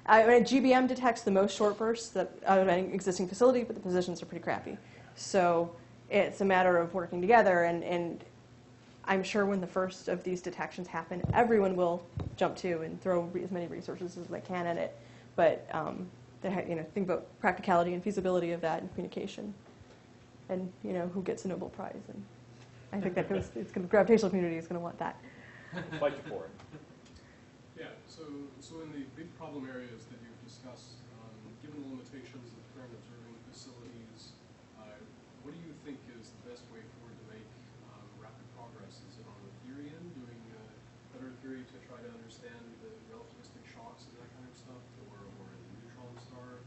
GBM detects the most short bursts out of any existing facility, but the positions are pretty crappy. So it's a matter of working together, and I'm sure when the first of these detections happen, everyone will jump to and throw as many resources as they can at it. But think about practicality and feasibility of that and communication, and who gets a Nobel Prize. And I think that the gravitational community is going to want that. Fight you for it. Yeah. So in the big problem areas that you've discussed, given the limitations of current observing facilities, what do you think is the best way forward to make rapid progress? Is it on the theory end, doing better theory to try to understand the relativistic shocks and that kind of stuff, or in the neutron star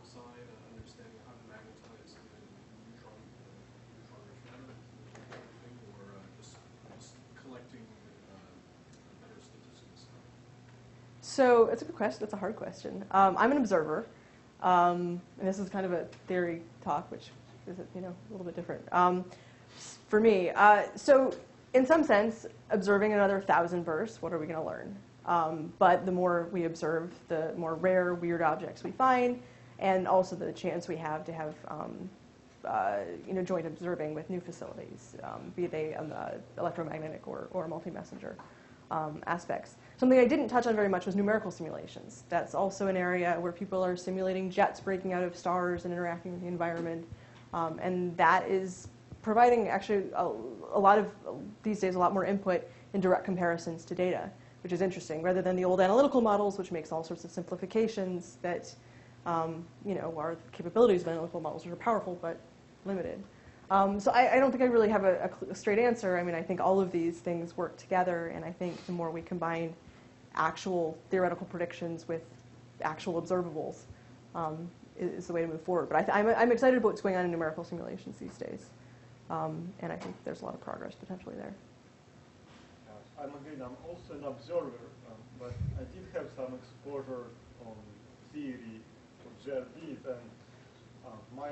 side, understanding how to magnetize the neutron-rich matter, kind of thing, or just collecting better statistics? So it's a good question. It's a hard question. I'm an observer, and this is kind of a theory talk, which is a little bit different for me. So in some sense, observing another 1,000 bursts, what are we going to learn? But the more we observe, the more rare, weird objects we find, and also the chance we have to have joint observing with new facilities, be they electromagnetic or multi-messenger aspects. Something I didn't touch on very much was numerical simulations. That's also an area where people are simulating jets breaking out of stars and interacting with the environment. And that is providing actually a lot of, these days, a lot more input in direct comparisons to data, which is interesting, rather than the old analytical models, which makes all sorts of simplifications that, are the capabilities of analytical models, which are powerful but limited. So I don't think I really have a straight answer. I mean, I think all of these things work together, and I think the more we combine actual theoretical predictions with actual observables is the way to move forward. But I'm excited about what's going on in numerical simulations these days, and I think there's a lot of progress potentially there. I'm also an observer, but I did have some exposure on theory for GRBs, and my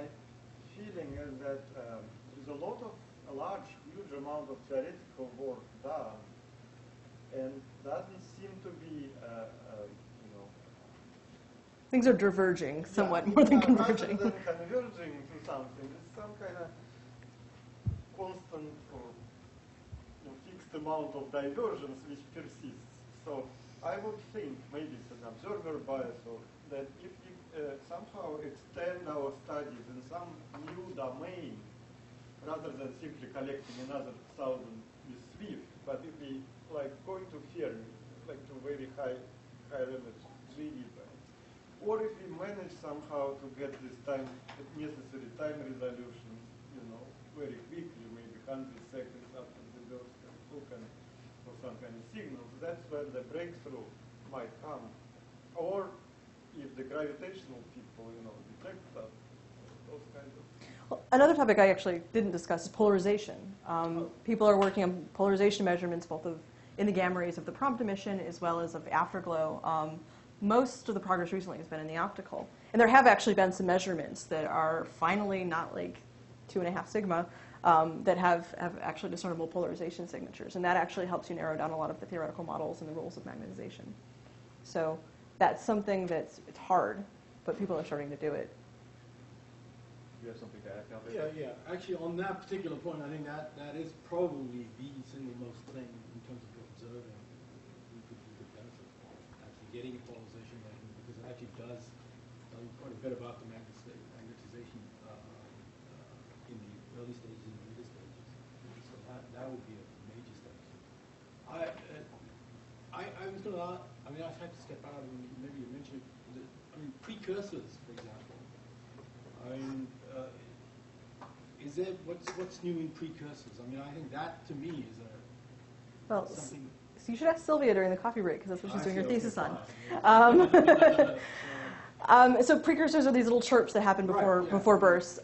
feeling is that there's a large, huge amount of theoretical work done, and doesn't seem to be, Things are diverging somewhat more than converging. Rather than converging to something, it's some kind of constant or fixed amount of divergence which persists. So I would think, maybe it's an observer bias, or that if we somehow extend our studies in some new domain, rather than simply collecting another 1,000 with Swift, but if we like going to Fermi, like to very high limits, really bad. Or if we manage somehow to get this necessary time resolution, very quickly, maybe 100 seconds after the burst of token or some kind of signals, that's when the breakthrough might come. Or if the gravitational people, detect that, those kinds of things. Well, another topic I actually didn't discuss is polarization. People are working on polarization measurements both in the gamma rays of the prompt emission as well as of afterglow. Most of the progress recently has been in the optical. And there have actually been some measurements that are finally not like 2.5 sigma that have actually discernible polarization signatures. And that actually helps you narrow down a lot of the theoretical models and the rules of magnetization. So that's something it's hard, but people are starting to do it. You have something to add, Calvin? Yeah. Actually, on that particular point, I think that is probably the single most thing in terms of observing we could benefit from actually getting a polarization measurement, because it actually does tell you quite a bit about the magnetization in the early stages and the later stages. So that would be a major step. I was going to. I have to step out and maybe you mentioned precursors, for example. Is there what's new in precursors? I think that to me is something. So you should ask Sylvia during the coffee break because that's what she's doing her thesis on. So precursors are these little chirps that happen before bursts.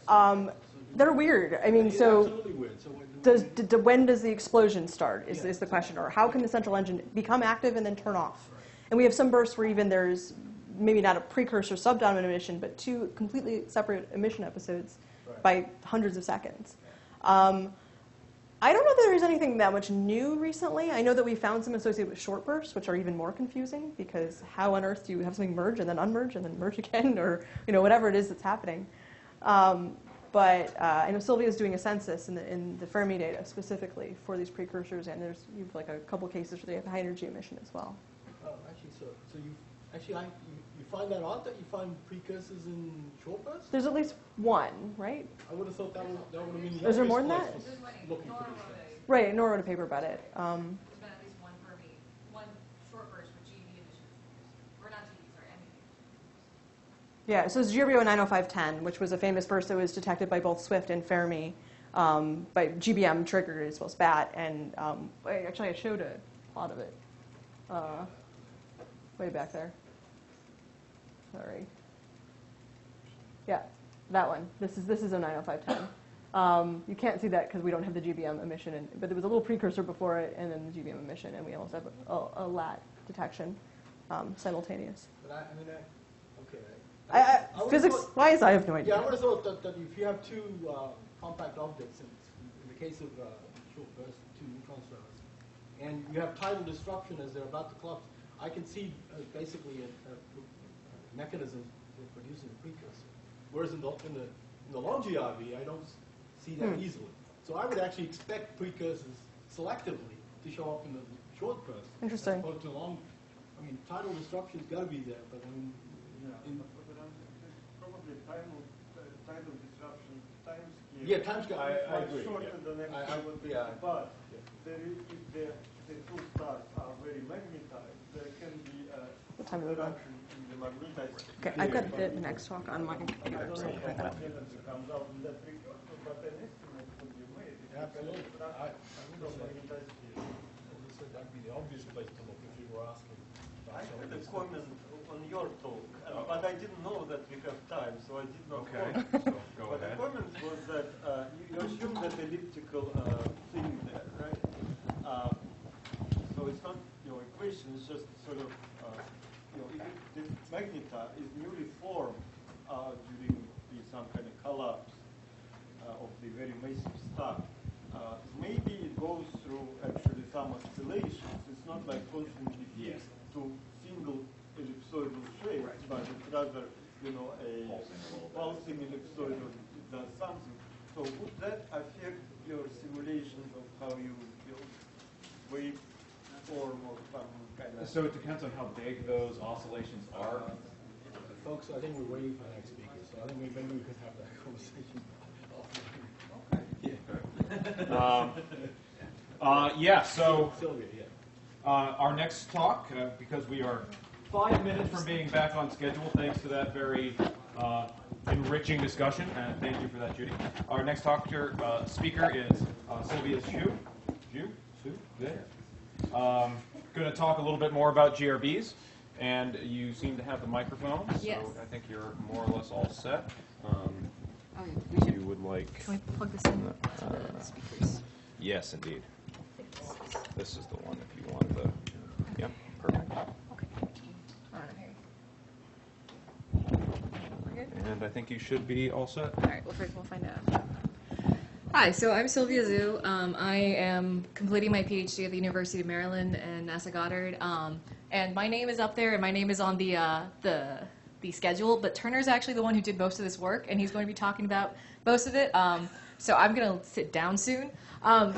They're weird. So absolutely weird. So when does the explosion start? Is the question, or how can the central engine become active and then turn off? Right. And we have some bursts where even there's maybe not a precursor subdominant emission, but two completely separate emission episodes by hundreds of seconds. I don't know that there's anything that much new recently. I know that we found some associated with short bursts, which are even more confusing, because how on earth do you have something merge and then unmerge and then merge again, or whatever it is that's happening. But I know Sylvia's doing a census in the Fermi data specifically for these precursors, and you've like a couple cases where they have high energy emission as well. You find that out, that you find precursors in short bursts? There's at least one, right? I would have thought that would have been the Is there more than obvious that? place for looking for these things. Right, Nora wrote a paper about it. There's been at least one Fermi, one short burst with GeV emissions. Or not GeV, sorry, MEV. Yeah, so it's GRBO 90510, which was a famous burst that was detected by both Swift and Fermi, by GBM triggered as well as BAT. And actually, I showed a plot of it way back there. Sorry. Yeah, that one. This is a 90510. You can't see that because we don't have the GBM emission, but there was a little precursor before it, and then the GBM emission, and we almost have a LAT detection simultaneous. But Physics-wise, I have no idea. Yeah, I would have thought that if you have two compact objects, in the case of short burst, two neutron stars, and you have tidal disruption as they're about to collapse, I can see basically a mechanism for producing a precursor. Whereas in the long GRV, I don't see that easily. So I would actually expect precursors selectively to show up in the short burst. Interesting. As opposed to long. Tidal disruption's got to be there, but probably tidal disruption time scale. Yeah, time scale. I agree. Shorter than everything. But if the two stars are very magnetized, there can be interaction in the magnetized. Okay, I've got the next talk on my computer, so I'll bring that up. Comes out in that precursor, but an estimate could be made. Absolutely. That'd be the obvious place to look if you were asking. I had a comment on your talk, but I didn't know that we have time, so I did not comment. So go But ahead. the comment was that you assume that elliptical thing there, right? So it's not equation, it's just sort of, if the magneta is newly formed during some kind of collapse of the very massive star, maybe it goes through actually some oscillations. It's not like constantly fixed to single ellipsoidal shapes, but it's rather, a pulsing ellipsoidal does something. So would that affect your simulations of how you build wave form or some kind of? So it depends on how big those oscillations are. Folks, I think we're waiting for the next speaker, so I think maybe we could have that conversation offline. Yeah, so Sylvia, yeah. our next talk, because we are 5 minutes from being back on schedule, thanks to that very enriching discussion, and thank you for that, Judy. Our next speaker is Sylvia Xu. Going to talk a little bit more about GRBs, and you seem to have the microphone, Yes. so I think you're more or less all set. Oh, yeah, we should. You would like... Can we plug this in to the speakers? Yes, indeed. This is the one if you want the... Yep, perfect. Okay. All right, here. We're good? And I think you should be all set. All right, well, first we'll find out. Hi, so I'm Sylvia Zhu. I am completing my PhD at the University of Maryland and NASA Goddard. And my name is up there, and my name is on the schedule. But Turner's actually the one who did most of this work, and he's going to be talking about most of it. So I'm going to sit down soon.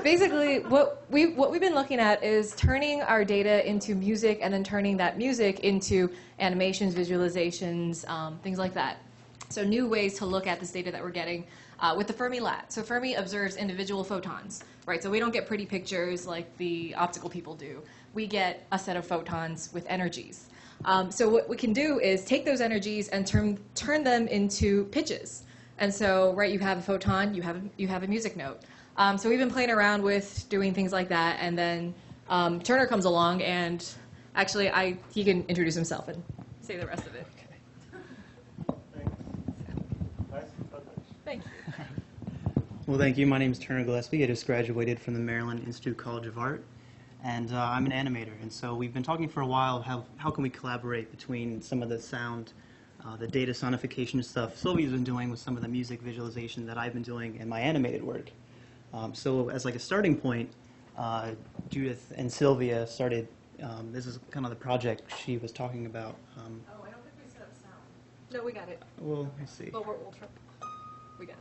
Basically, what we've been looking at is turning our data into music, and then turning that music into animations, visualizations, things like that. So new ways to look at this data that we're getting with the Fermi lat. So Fermi observes individual photons, right? So we don't get pretty pictures like the optical people do. We get a set of photons with energies. So what we can do is take those energies and turn them into pitches. And so, right, you have a photon, you have a music note. So we've been playing around with doing things like that, and then Turner comes along, and actually he can introduce himself and say the rest of it. Thank you. Well, thank you. My name is Turner Gillespie. I just graduated from the Maryland Institute College of Art, and I'm an animator. And so we've been talking for a while how can we collaborate between some of the sound, the data sonification stuff Sylvia's been doing with some of the music visualization that I've been doing in my animated work. So as like a starting point, Judith and Sylvia started, this is kind of the project she was talking about. Oh, I don't think we set up sound. No, we got it. Well, let's see. Well, we'll try. We got it.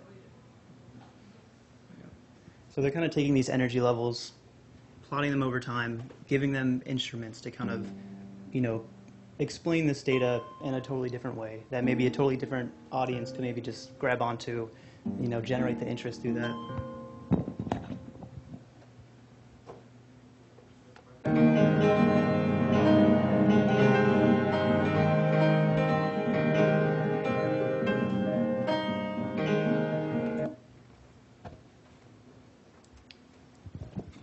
So they're kind of taking these energy levels, plotting them over time, giving them instruments to kind of, explain this data in a totally different way that maybe a totally different audience could maybe just grab onto, generate the interest through that.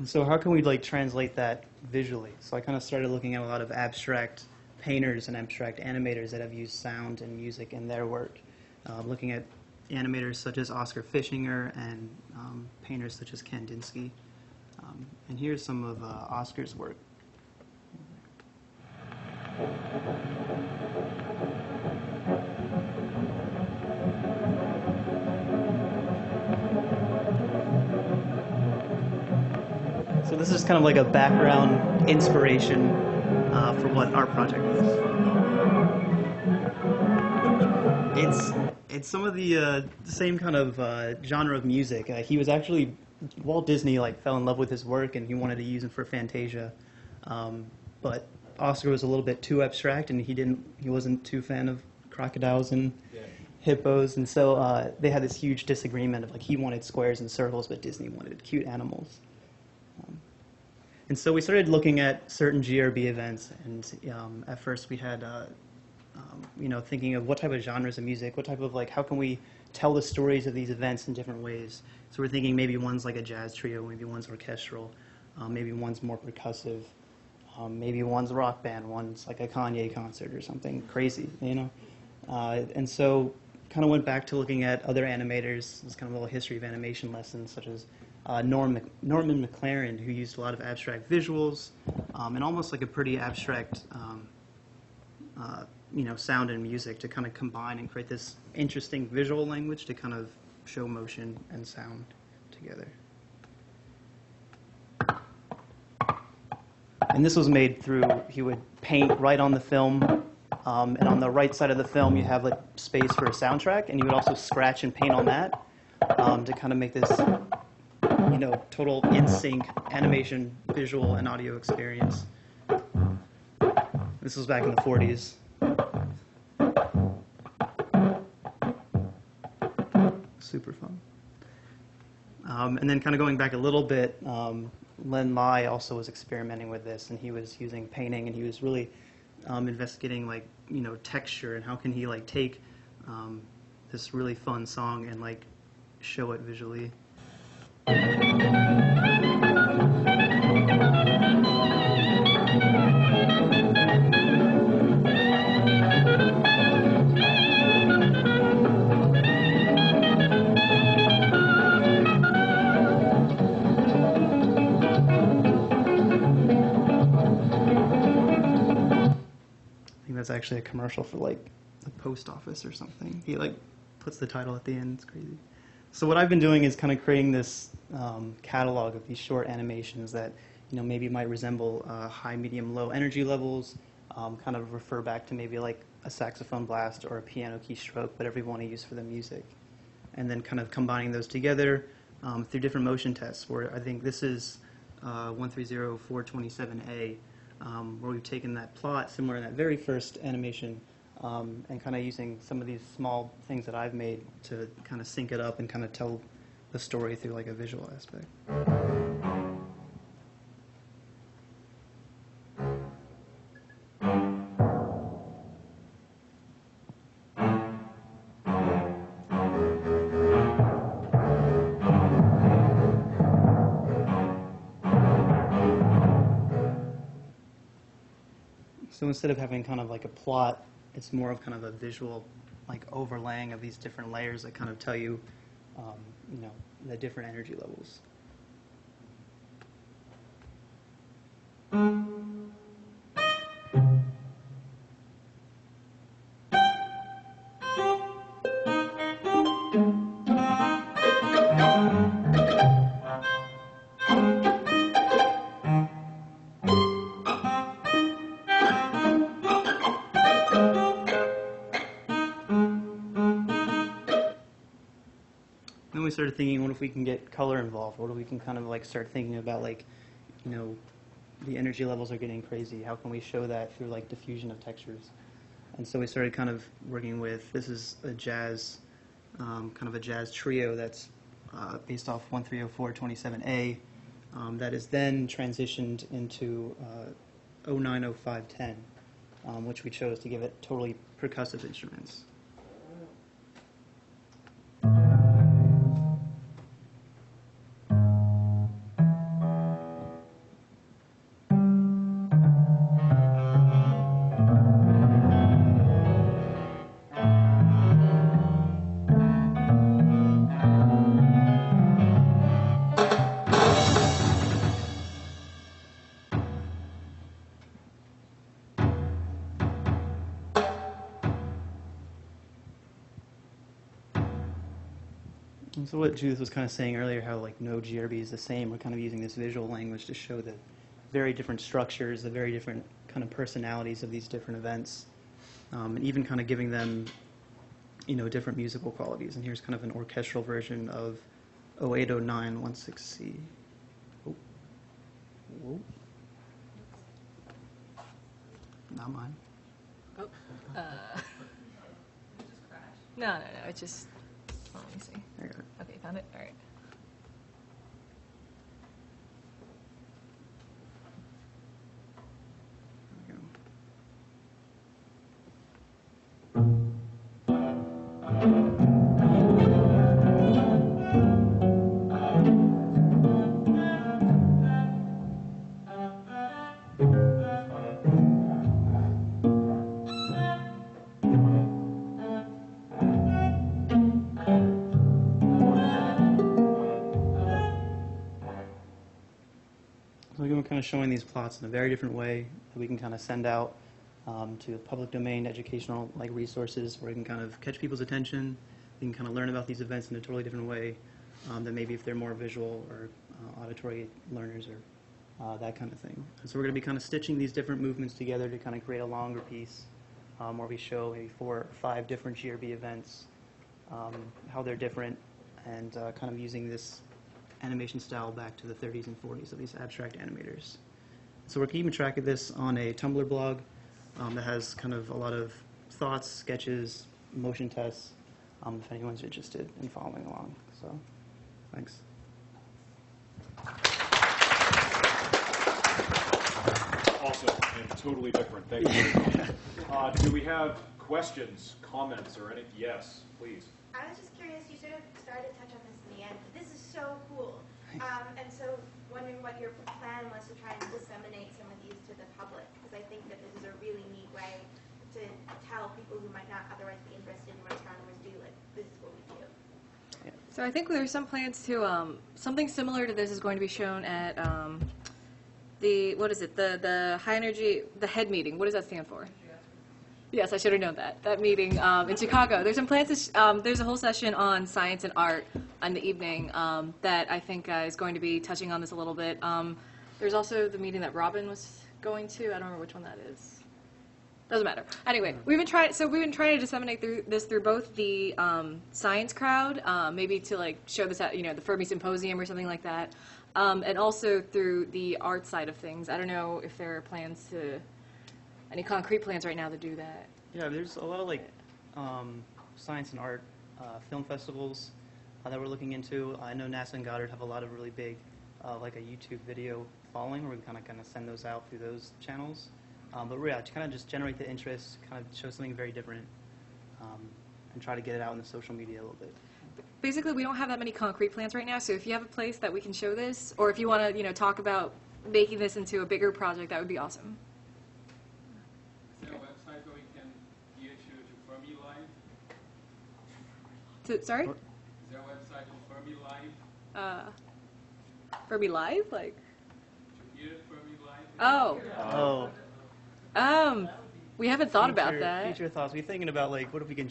So how can we translate that visually? So I kind of started looking at a lot of abstract painters and abstract animators that have used sound and music in their work. Looking at animators such as Oscar Fischinger and painters such as Kandinsky. And here's some of Oscar's work. So this is kind of like a background inspiration for what our project is. It's some of the same kind of genre of music. He was actually, Walt Disney fell in love with his work and he wanted to use him for Fantasia, but Oscar was a little bit too abstract and he wasn't too fan of crocodiles and hippos, and so they had this huge disagreement of he wanted squares and circles, but Disney wanted cute animals. And so we started looking at certain GRB events, and at first we had, thinking of what type of genres of music, what type of how can we tell the stories of these events in different ways. So we're thinking maybe one's like a jazz trio, maybe one's orchestral, maybe one's more percussive, maybe one's a rock band, one's like a Kanye concert or something crazy, And so kind of went back to looking at other animators. This kind of a little history of animation lessons, such as Norman McLaren, who used a lot of abstract visuals and almost like a pretty abstract, sound and music to kind of combine and create this interesting visual language to kind of show motion and sound together. And this was made through, he would paint right on the film, and on the right side of the film you have space for a soundtrack, and you would also scratch and paint on that. to kind of make this, total in-sync animation, visual, and audio experience. This was back in the 40s. Super fun. And then kind of going back a little bit, Len Lai also was experimenting with this, and he was using painting, and he was really investigating texture and how can he take this really fun song and show it visually. That's actually a commercial for the post office or something. He puts the title at the end. It's crazy. So what I've been doing is kind of creating this catalog of these short animations that maybe might resemble high, medium, low energy levels. Kind of refer back to maybe a saxophone blast or a piano keystroke, whatever you want to use for the music, and then kind of combining those together through different motion tests. Where I think this is 130427A. Where we've taken that plot, similar in that very first animation, and kind of using some of these small things that I've made to kind of sync it up and kind of tell the story through a visual aspect. So instead of having kind of a plot, it's more of kind of a visual overlaying of these different layers that kind of tell you, the different energy levels. Then we started thinking, what if we can get color involved? What if we can kind of start thinking about the energy levels are getting crazy. How can we show that through diffusion of textures? And so we started kind of working with, this is a jazz, kind of a jazz trio that's based off 130427A, that is then transitioned into 090510, which we chose to give it totally percussive instruments. And so what Judith was kind of saying earlier, how no GRB is the same, we're kind of using this visual language to show the very different structures, the very different kind of personalities of these different events, and even kind of giving them, different musical qualities. And here's kind of an orchestral version of 080916C. Oh. Whoa. Not mine. Oh. No, it's just. Oh, let me see. I got it. Okay, found it. All right. There we go. So we're kind of showing these plots in a very different way that we can kind of send out to public domain educational resources where we can kind of catch people's attention. We can kind of learn about these events in a totally different way than maybe if they're more visual or auditory learners or that kind of thing. And so we're going to be kind of stitching these different movements together to kind of create a longer piece where we show maybe 4 or 5 different GRB events, how they're different, and kind of using this animation style back to the 30s and 40s of these abstract animators. So we're keeping track of this on a Tumblr blog that has kind of a lot of thoughts, sketches, motion tests, if anyone's interested in following along. So, thanks. Awesome and totally different. Thank you very much. Do we have questions, comments, or anything? Yes, please. I was just curious, you sort of started to touch on this in the end, but this is so cool. And so wondering what your plan was to try and disseminate some of these to the public, because I think that this is a really neat way to tell people who might not otherwise be interested in what astronomers do, like, this is what we do. So I think there's some plans to, something similar to this is going to be shown at the high energy, the HEAD meeting. What does that stand for? Yes, I should have known that. That meeting in Chicago. There's some plans to, there's a whole session on science and art in the evening that I think is going to be touching on this a little bit. There's also the meeting that Robin was going to. I don't remember which one that is. Doesn't matter. Anyway, we've been trying to disseminate this through both the science crowd, maybe to like show this at the Fermi Symposium or something like that, and also through the art side of things. I don't know if there are plans to. Any concrete plans right now to do that? Yeah, there's a lot of like science and art film festivals that we're looking into. I know NASA and Goddard have a lot of really big, like a YouTube video following, where we kind of send those out through those channels. But yeah, to kind of just generate the interest, kind of show something very different, and try to get it out in the social media a little bit. Basically, we don't have that many concrete plans right now. So if you have a place that we can show this, or if you want to, talk about making this into a bigger project, that would be awesome. Sorry? Is there a website for Fermi Live? Fermi Live? Like? To hear Fermi Live? Oh. We haven't thought about that. Future thoughts. We're thinking about like, what if we can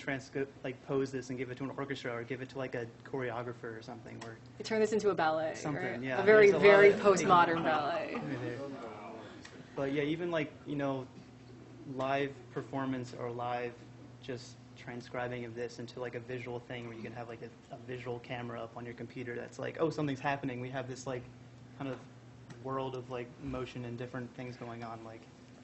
pose this and give it to an orchestra, or give it to like a choreographer or something, or you turn this into a ballet. Something, right? yeah. A very postmodern ballet. But yeah, even like live performance or live just transcribing of this into like a visual thing where you can have like a visual camera up on your computer that's like, oh, something's happening. We have this like kind of world of like motion and different things going on. Like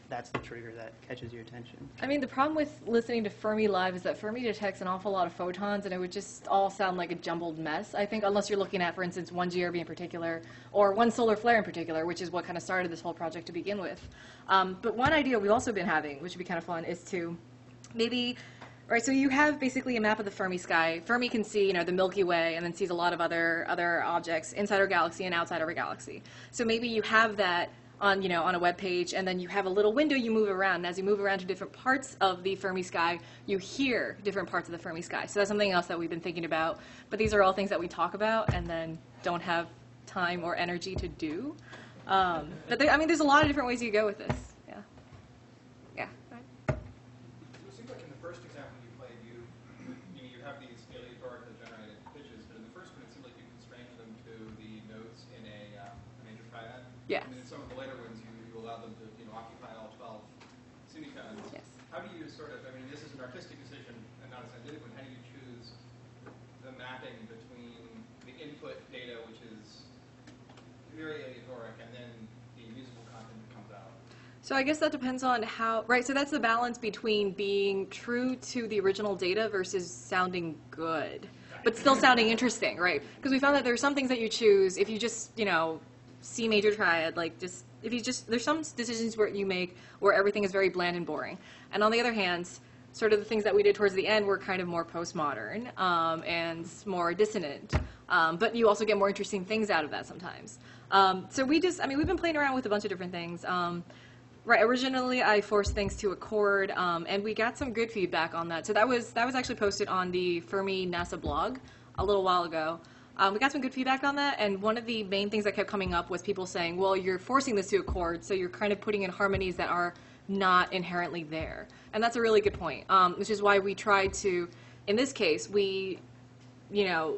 that's the trigger that catches your attention. I mean, the problem with listening to Fermi Live is that Fermi detects an awful lot of photons, and it would just all sound like a jumbled mess, I think, unless you're looking at, for instance, one GRB in particular, or one solar flare in particular, which is what kind of started this whole project to begin with. But one idea we've also been having, which would be kind of fun, is to maybe... Right, so you have basically a map of the Fermi sky. Fermi can see, the Milky Way, and then sees a lot of other objects inside our galaxy and outside of our galaxy. So maybe you have that on, on a web page, and then you have a little window you move around. And as you move around to different parts of the Fermi sky, you hear different parts of the Fermi sky. So that's something else that we've been thinking about. But these are all things that we talk about and then don't have time or energy to do. But there's a lot of different ways you go with this. Yeah. It seems like in the first example you played, you have these aleatorically generated pitches, but in the first one it seemed like you constrained them to the notes in a major triad. Yes. And in some of the later ones you allow them to occupy all 12 semitones. Yes. How do you this is an artistic decision and not a scientific one, how do you choose the mapping between the input data, which is very aleatoric, and then the musical content that comes out? So I guess that depends on how, right, so that's the balance between being true to the original data versus sounding good, but still sounding interesting, right? Because we found that there are some things that you choose, if you just, C major triad, like just, there's some decisions where you make where everything is very bland and boring. And on the other hand, sort of the things that we did towards the end were kind of more postmodern and more dissonant. But you also get more interesting things out of that sometimes. So we've been playing around with a bunch of different things. Right, originally I forced things to a chord, and we got some good feedback on that. So that was actually posted on the Fermi NASA blog a little while ago. We got some good feedback on that, and one of the main things that kept coming up was people saying, well, you're forcing this to a chord, so you're kind of putting in harmonies that are not inherently there. And that's a really good point, which is why we tried to, in this case, we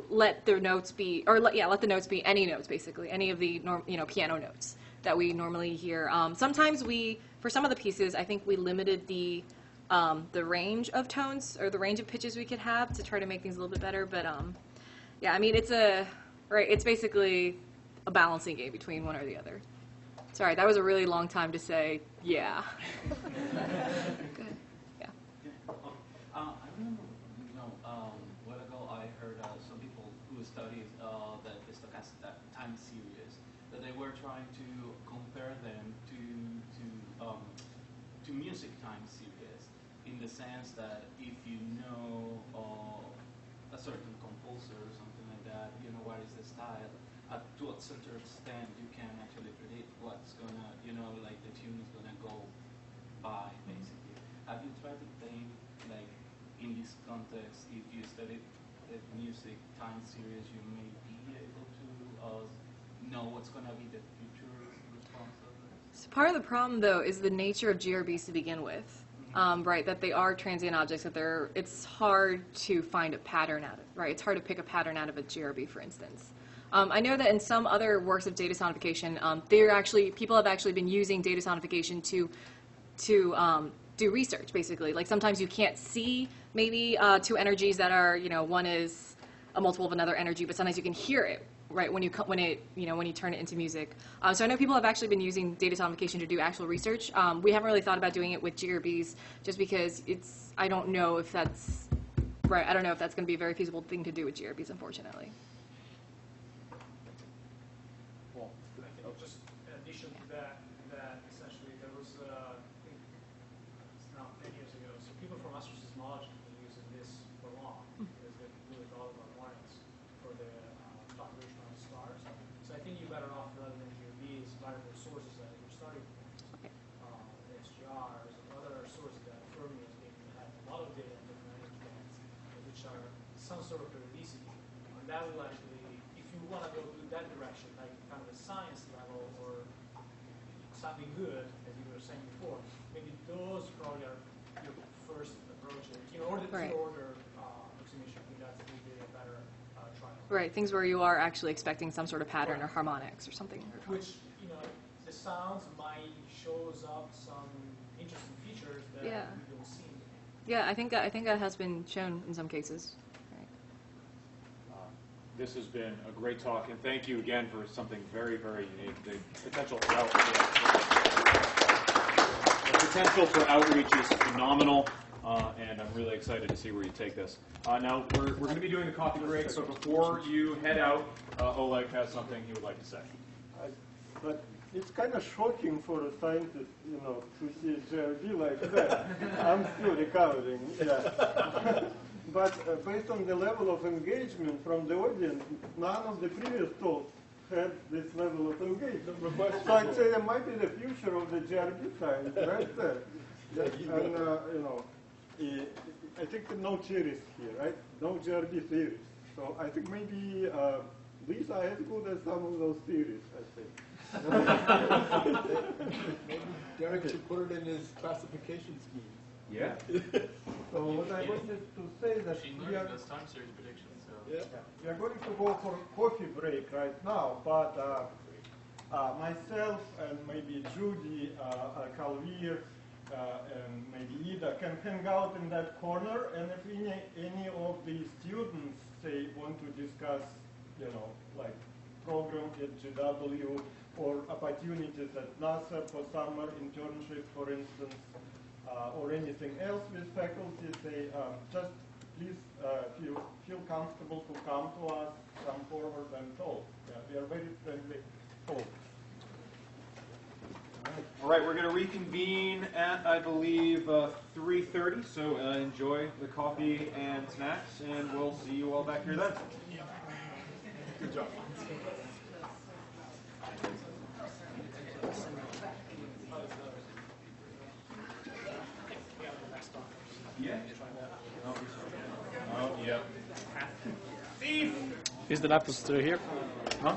let the notes be, let the notes be any notes, basically, any of the piano notes that we normally hear. Sometimes for some of the pieces, I think we limited the range of tones or the range of pitches we could have to try to make things a little bit better. But Yeah, I mean, it's basically a balancing game between one or the other. Sorry, that was a really long time to say, yeah. Good. Yeah. I remember, while ago I heard some people who studied the stochastic time series, that they were trying to compare them to music time series, in the sense that if you know a certain composer or something like that, you know what is the style, to a certain extent you can actually predict what's gonna, like the tune is gonna go by, basically. Have you tried to think, like, in this context, if you studied the music time series, you may be able to know what's gonna be the future response of it? So part of the problem, though, is the nature of GRBs to begin with. Right, that they are transient objects, that it's hard to find a pattern out of, right? It's hard to pick a pattern out of a GRB, for instance. I know that in some other works of data sonification, people have actually been using data sonification to do research, basically. Like sometimes you can't see maybe two energies that are, one is a multiple of another energy, but sometimes you can hear it, right, when you turn it into music. So I know people have actually been using data sonification to do actual research. We haven't really thought about doing it with GRBs just because I don't know if that's right. I don't know if that's going to be a very feasible thing to do with GRBs, unfortunately. Well, just in addition to that essentially there was, I think it's now 10 years ago, so people from astroseismology have been using this for long because they've really thought about warnings for the population of stars. So I think you're better off rather than GRBs, variable sources that you're starting with, SGRs and other sources that Fermi has been having a lot of data on different energy bands, which are some sort of periodicity. And that will actually, if you want to go to that direction, like kind of a science level or something good, as you were saying before, maybe those probably are your first approach. Or the two-order approximation, I think that's maybe a better trial. Right, things where you are actually expecting some sort of pattern or harmonics or something. Which, the sounds might shows up some interesting features that we don't see. Yeah, I think that has been shown in some cases. This has been a great talk, and thank you again for something very, very unique. The potential for outreach is phenomenal, and I'm really excited to see where you take this. Now, we're going to be doing the coffee break, so before you head out, Oleg has something he would like to say. But it's kind of shocking for a scientist, to see a GRB like that. I'm still recovering. Yeah. But based on the level of engagement from the audience, none of the previous talks had this level of engagement. So I'd say that might be the future of the GRB science right there. And, I think no theorists here, right? No GRB theories. So I think maybe these are as good as some of those theories, I think. Maybe Derek should put it in his classification scheme. Yeah. So what I wanted to say that we are, time series predictions. So. yeah, we are going to go for a coffee break right now, but myself and maybe Judy, Calvir, and maybe Ida can hang out in that corner, and if any of the students say want to discuss, like program at GW or opportunities at NASA for summer internship, for instance, or anything else with faculty, say just please feel comfortable to come to us, come forward and talk. Yeah, we are very friendly folks. All right, we're going to reconvene at, I believe, 3:30. So enjoy the coffee and snacks, and we'll see you all back here then. Good job. Yeah. Oh, yeah. Is the laptop still here? Huh?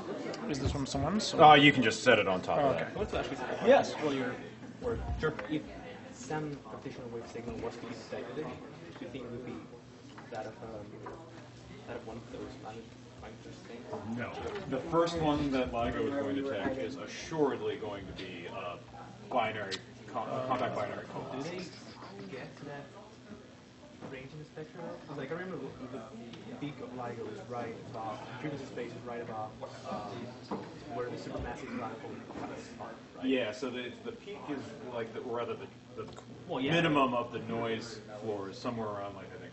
Is this from someone? You can just set it on top of okay. that. Let's actually. Yes. Well, your work. Sure. If some particular wave signal was to be detected, do you think it would be that of one of those magnitude things? No. The first one that LIGO is going to detect is assuredly going to be binary, compact binary Do coalescence. they get that range in the spectrum? Like I remember the peak of LIGO was right about frequency space is right about where the supermassive black hole kind of start. Right? Yeah. So the peak is like or rather the Well, yeah. minimum of the noise floor is somewhere around like I think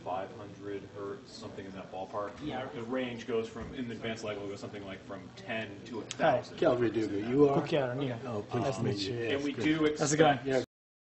500 hertz, something in that ballpark. Yeah. The range goes from in the advanced LIGO goes something like from 10 to 1,000. Calvary Duga, you are? Okay, yeah. Oh, pleased to meet you. And we do How's it going? expect